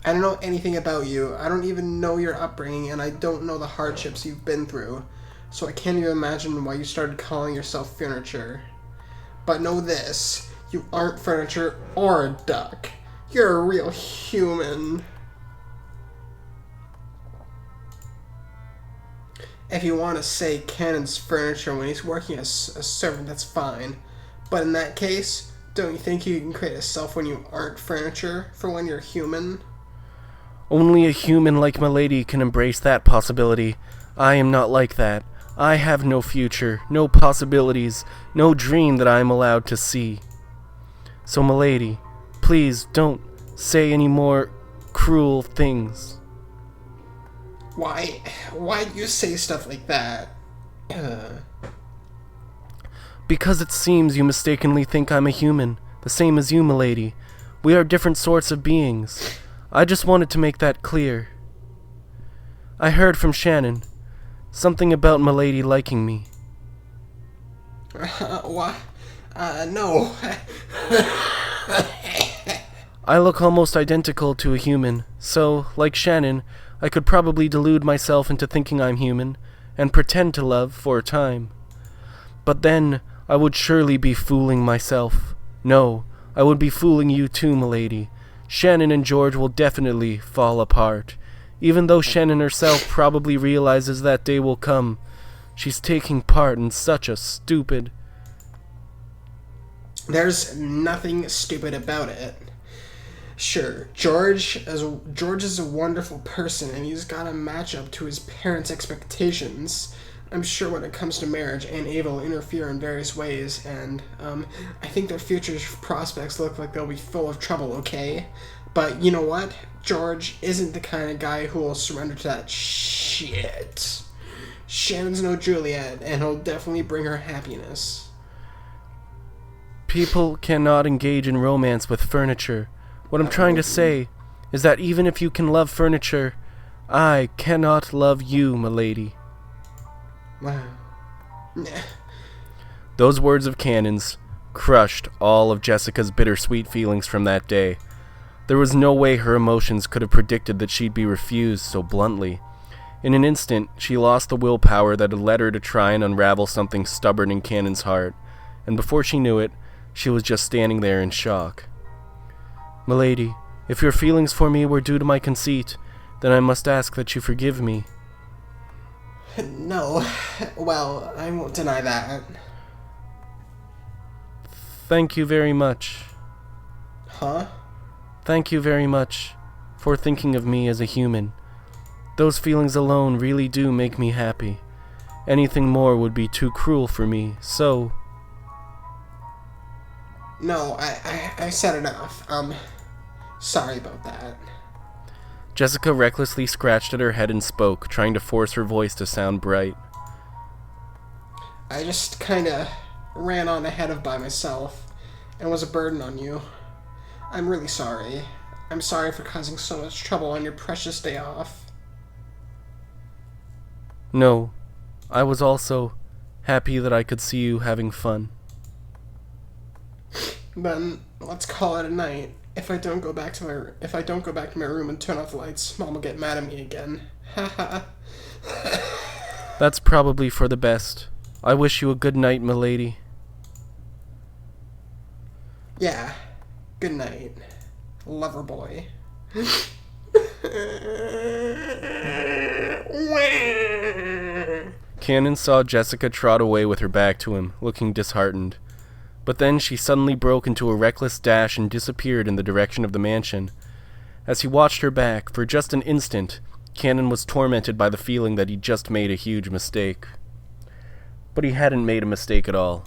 I don't know anything about you. I don't even know your upbringing, and I don't know the hardships you've been through. So I can't even imagine why you started calling yourself furniture. But know this, you aren't furniture or a duck. You're a real human. If you want to say Kanon's furniture when he's working as a servant, that's fine. But in that case, don't you think you can create a self when you aren't furniture, for when you're human? Only a human like Milady can embrace that possibility. I am not like that. I have no future, no possibilities, no dream that I am allowed to see. So, Milady, please don't say any more cruel things. Why do you say stuff like that? Because it seems you mistakenly think I'm a human, the same as you, Milady. We are different sorts of beings. I just wanted to make that clear. I heard from Shannon. Something about Milady liking me. What? No. I look almost identical to a human, so, like Shannon, I could probably delude myself into thinking I'm human, and pretend to love for a time. But then, I would surely be fooling myself. No, I would be fooling you too, Milady. Shannon and George will definitely fall apart. Even though Shannon herself probably realizes that day will come, she's taking part in such a stupid... There's nothing stupid about it. Sure, George is a wonderful person, and he's got to match up to his parents' expectations. I'm sure when it comes to marriage, Aunt Ava will interfere in various ways, and, I think their future prospects look like they'll be full of trouble, okay? But you know what? George isn't the kind of guy who will surrender to that shit. Shannon's no Juliet, and he'll definitely bring her happiness. People cannot engage in romance with furniture. What I'm trying to say is that even if you can love furniture, I cannot love you, Milady. Wow. Those words of Kanon's crushed all of Jessica's bittersweet feelings from that day. There was no way her emotions could have predicted that she'd be refused so bluntly. In an instant, she lost the willpower that had led her to try and unravel something stubborn in Kanon's heart, and before she knew it, she was just standing there in shock. Milady, if your feelings for me were due to my conceit, then I must ask that you forgive me. No. Well, I won't deny that. Thank you very much. Huh? Thank you very much for thinking of me as a human. Those feelings alone really do make me happy. Anything more would be too cruel for me, so... No, I said enough. Sorry about that. Jessica recklessly scratched at her head and spoke, trying to force her voice to sound bright. I just kinda ran on ahead of by myself and was a burden on you. I'm really sorry. I'm sorry for causing so much trouble on your precious day off. No, I was also happy that I could see you having fun. Then let's call it a night. If I don't go back to my room and turn off the lights, Mom will get mad at me again. Haha. That's probably for the best. I wish you a good night, milady. Yeah. Good night, lover boy. Kanon saw Jessica trot away with her back to him, looking disheartened. But then she suddenly broke into a reckless dash and disappeared in the direction of the mansion. As he watched her back, for just an instant, Kanon was tormented by the feeling that he'd just made a huge mistake. But he hadn't made a mistake at all.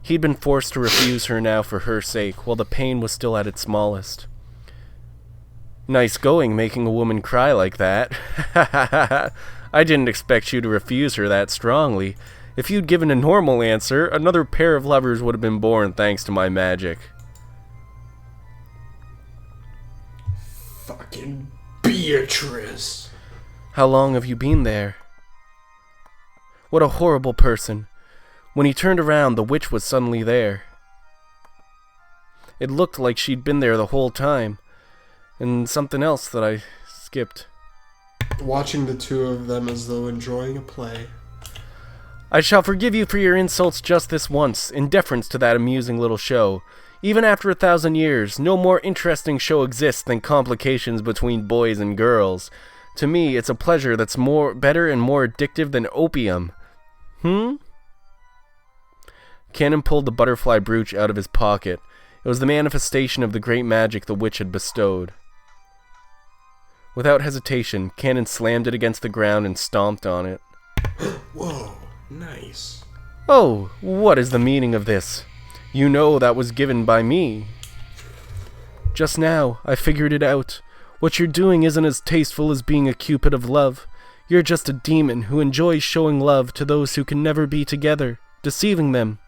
He'd been forced to refuse her now for her sake, while the pain was still at its smallest. Nice going, making a woman cry like that. I didn't expect you to refuse her that strongly. If you'd given a normal answer, another pair of lovers would have been born thanks to my magic. Fucking Beatrice. How long have you been there? What a horrible person. When he turned around, the witch was suddenly there. It looked like she'd been there the whole time. And something else that I skipped. Watching the two of them as though enjoying a play. I shall forgive you for your insults just this once, in deference to that amusing little show. Even after 1,000 years, no more interesting show exists than complications between boys and girls. To me, it's a pleasure that's better and more addictive than opium. Kanon pulled the butterfly brooch out of his pocket. It was the manifestation of the great magic the witch had bestowed. Without hesitation, Kanon slammed it against the ground and stomped on it. Whoa, nice. Oh, what is the meaning of this? You know that was given by me. Just now, I figured it out. What you're doing isn't as tasteful as being a cupid of love. You're just a demon who enjoys showing love to those who can never be together, deceiving them.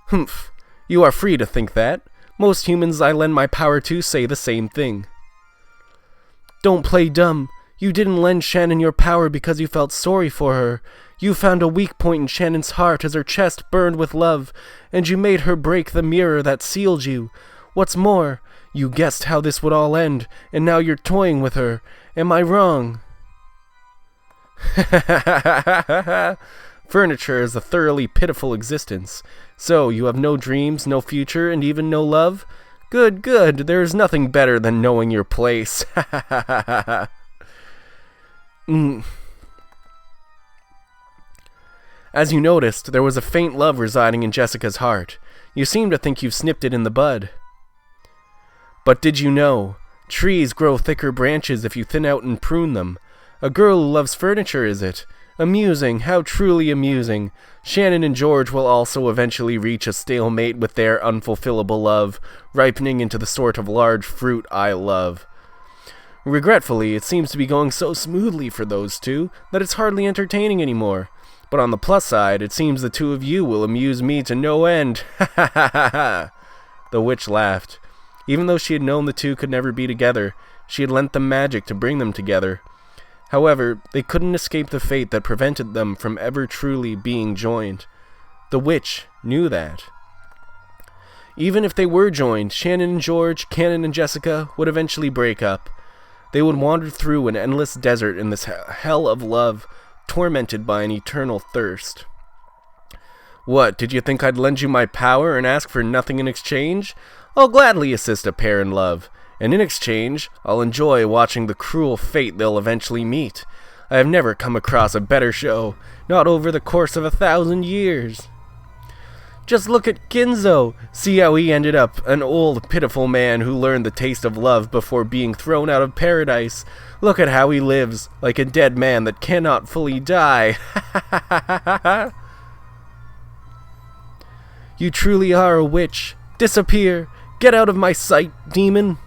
Humph, you are free to think that. Most humans I lend my power to say the same thing. Don't play dumb. You didn't lend Shannon your power because you felt sorry for her. You found a weak point in Shannon's heart as her chest burned with love, and you made her break the mirror that sealed you. What's more, you guessed how this would all end, and now you're toying with her. Am I wrong? Furniture is a thoroughly pitiful existence. So, you have no dreams, no future, and even no love? Good, good. There is nothing better than knowing your place. As you noticed, there was a faint love residing in Jessica's heart. You seem to think you've snipped it in the bud. But did you know? Trees grow thicker branches if you thin out and prune them. A girl who loves furniture, is it? Amusing, how truly amusing. Shannon and George will also eventually reach a stalemate with their unfulfillable love, ripening into the sort of large fruit I love. Regretfully, it seems to be going so smoothly for those two that it's hardly entertaining anymore. But on the plus side, it seems the two of you will amuse me to no end. Ha ha ha ha ha. The witch laughed. Even though she had known the two could never be together, she had lent them magic to bring them together. However, they couldn't escape the fate that prevented them from ever truly being joined. The witch knew that. Even if they were joined, Shannon and George, Kanon and Jessica would eventually break up. They would wander through an endless desert in this hell of love, tormented by an eternal thirst. What, did you think I'd lend you my power and ask for nothing in exchange? I'll gladly assist a pair in love, and in exchange, I'll enjoy watching the cruel fate they'll eventually meet. I have never come across a better show, not over the course of 1,000 years. Just look at Ginzo. See how he ended up, an old, pitiful man who learned the taste of love before being thrown out of paradise. Look at how he lives, like a dead man that cannot fully die. You truly are a witch. Disappear. Get out of my sight, demon.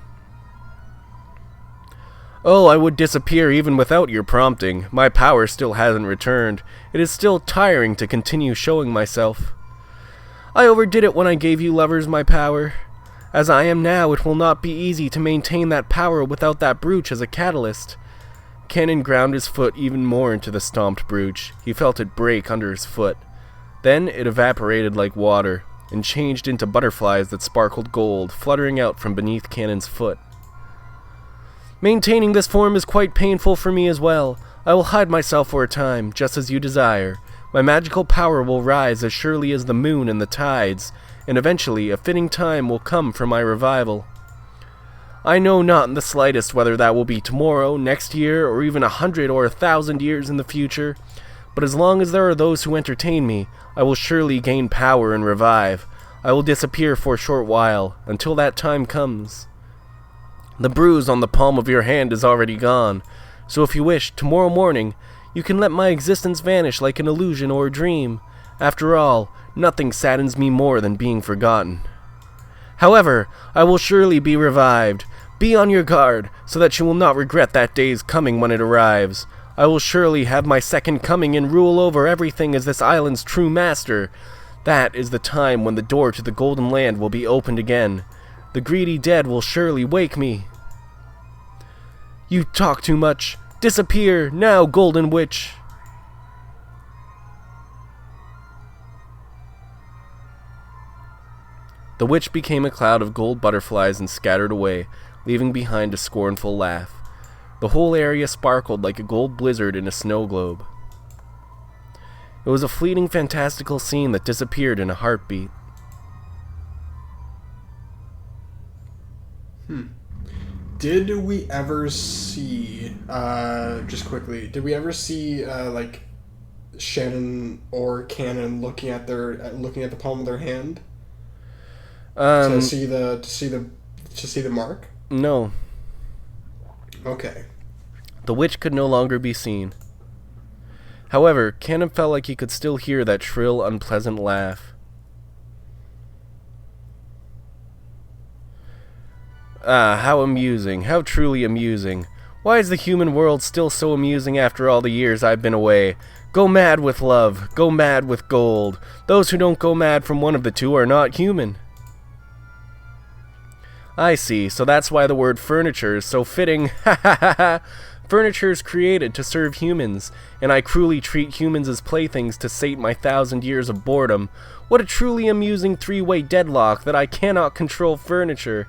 Oh, I would disappear even without your prompting. My power still hasn't returned. It is still tiring to continue showing myself. I overdid it when I gave you lovers my power. As I am now, it will not be easy to maintain that power without that brooch as a catalyst. Kanon ground his foot even more into the stomped brooch. He felt it break under his foot. Then it evaporated like water, and changed into butterflies that sparkled gold, fluttering out from beneath Kanon's foot. Maintaining this form is quite painful for me as well. I will hide myself for a time, just as you desire. My magical power will rise as surely as the moon and the tides, and eventually a fitting time will come for my revival. I know not in the slightest whether that will be tomorrow, next year, or even 100 or 1,000 years in the future, but as long as there are those who entertain me, I will surely gain power and revive. I will disappear for a short while, until that time comes. The bruise on the palm of your hand is already gone, so if you wish, tomorrow morning, you can let my existence vanish like an illusion or a dream. After all, nothing saddens me more than being forgotten. However, I will surely be revived. Be on your guard, so that you will not regret that day's coming when it arrives. I will surely have my second coming and rule over everything as this island's true master. That is the time when the door to the Golden Land will be opened again. The greedy dead will surely wake me. You talk too much. Disappear, now, Golden Witch. The witch became a cloud of gold butterflies and scattered away, leaving behind a scornful laugh. The whole area sparkled like a gold blizzard in a snow globe. It was a fleeting, fantastical scene that disappeared in a heartbeat. Did we ever see, just quickly, did we ever see, like, Shannon or Kanon looking at the palm of their hand? To see the mark? No. Okay. The witch could no longer be seen. However, Kanon felt like he could still hear that shrill, unpleasant laugh. Ah, how amusing, how truly amusing. Why is the human world still so amusing after all the years I've been away? Go mad with love, go mad with gold. Those who don't go mad from one of the two are not human. I see, so that's why the word furniture is so fitting. Ha ha ha ha! Furniture is created to serve humans, and I cruelly treat humans as playthings to sate my 1,000 years of boredom. What a truly amusing three-way deadlock that I cannot control furniture.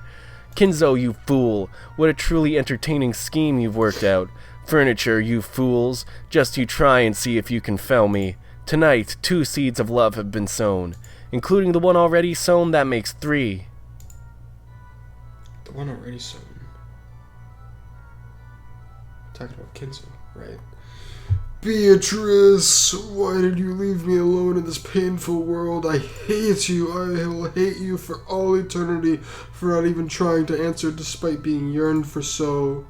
Kinzo, you fool! What a truly entertaining scheme you've worked out. Furniture, you fools! Just you try and see if you can fell me. Tonight, 2 seeds of love have been sown. Including the one already sown, that makes 3. The one already sown. Talking about Kinzo, right? Beatrice, why did you leave me alone in this painful world? I hate you. I will hate you for all eternity for not even trying to answer despite being yearned for so.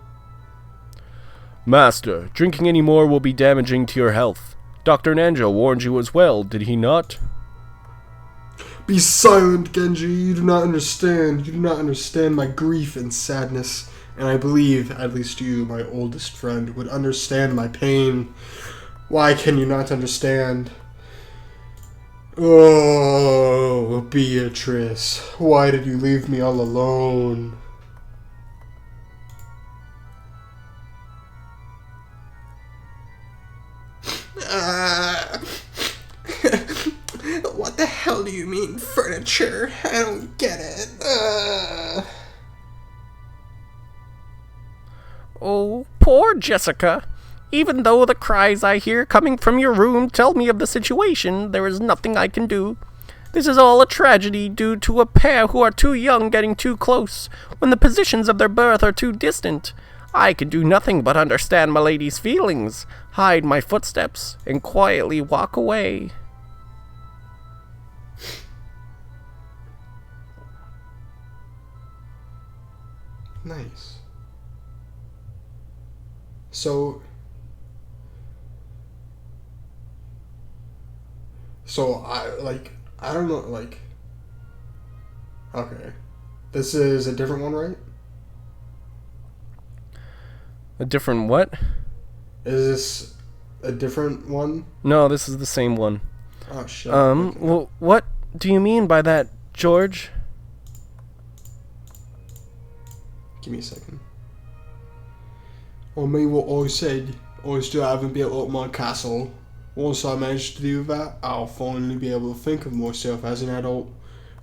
Master, drinking any more will be damaging to your health. Dr. Nanjo warned you as well, did he not? Be silent, Genji. You do not understand. You do not understand my grief and sadness. And I believe, at least you, my oldest friend, would understand my pain. Why can you not understand? Oh, Beatrice, why did you leave me all alone? What the hell do you mean, furniture? I don't get it. Oh, poor Jessica. Even though the cries I hear coming from your room tell me of the situation, there is nothing I can do. This is all a tragedy due to a pair who are too young getting too close, when the positions of their birth are too distant. I can do nothing but understand my lady's feelings, hide my footsteps, and quietly walk away. Nice. So I don't know, like, okay. This is a different one, right? A different what? Is this a different one? No, this is the same one. Oh, shit. Okay. Well, what do you mean by that, George? Give me a second. I mean what I said. I still haven't built up my castle. Once I manage to do that, I'll finally be able to think of myself as an adult.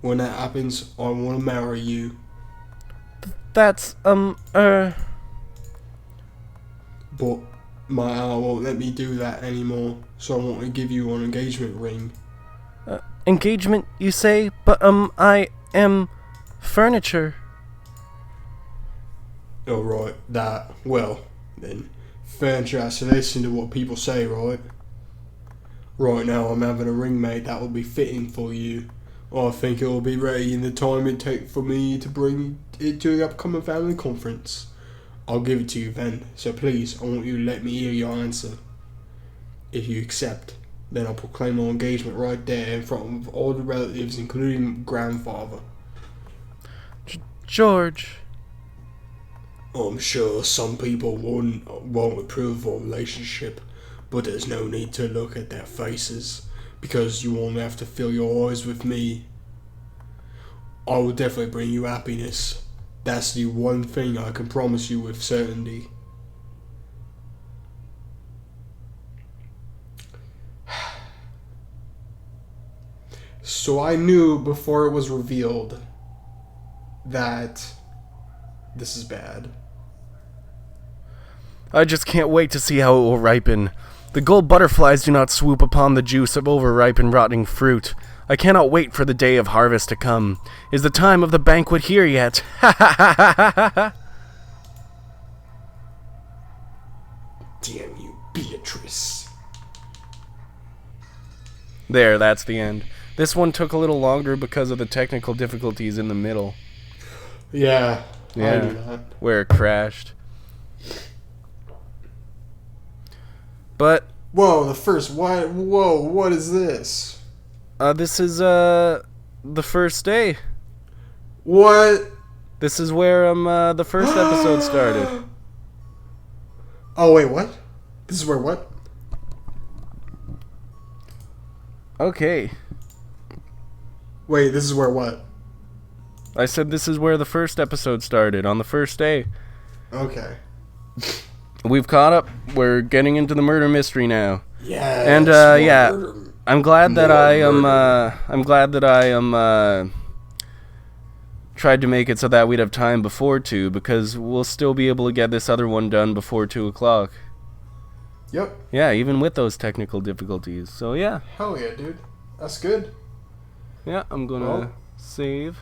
When that happens, I want to marry you. That's, But my aunt won't let me do that anymore, so I want to give you an engagement ring. Engagement, you say? But, I am furniture. Oh, right, that. Well, then, furniture has to listen to what people say, right? Right now, I'm having a ring made that will be fitting for you. I think it will be ready in the time it takes for me to bring it to the upcoming family conference. I'll give it to you then, so please, I want you to let me hear your answer. If you accept, then I'll proclaim our engagement right there in front of all the relatives, including grandfather. George. I'm sure some people won't approve of our relationship, but there's no need to look at their faces, because you won't have to fill your eyes with me. I will definitely bring you happiness. That's the one thing I can promise you with certainty. So I knew before it was revealed that this is bad. I just can't wait to see how it will ripen. The gold butterflies do not swoop upon the juice of overripe and rotting fruit. I cannot wait for the day of harvest to come. Is the time of the banquet here yet? Ha ha ha ha ha ha! Damn you, Beatrice. There, that's the end. This one took a little longer because of the technical difficulties in the middle. Yeah, I Yeah, knew that. where it crashed. But Whoa, what is this? this is the first day. What? This is where the first episode started. Oh, wait, what? This is where what? Okay. Wait, this is where what? I said this is where the first episode started, on the first day. Okay. We've caught up. We're getting into the murder mystery now. Yeah. And yeah, I'm glad that I am tried to make it so that we'd have time before 2, because we'll still be able to get this other one done before 2 o'clock. Yep. Yeah, even with those technical difficulties. So yeah. Hell yeah, dude. That's good. Yeah, I'm gonna Well, save.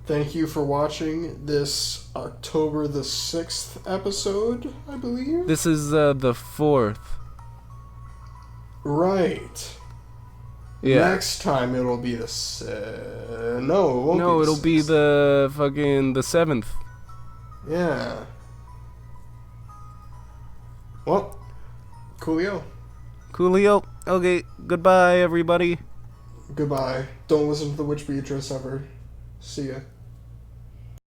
Thank you for watching this October the 6th episode, I believe. This is the 4th. Right. Yeah. Next time it'll be the no, it won't No, be it'll be the fucking the 7th. Yeah. Well, coolio. Coolio. Okay, goodbye everybody. Goodbye. Don't listen to the Witch Beatrice ever. See ya.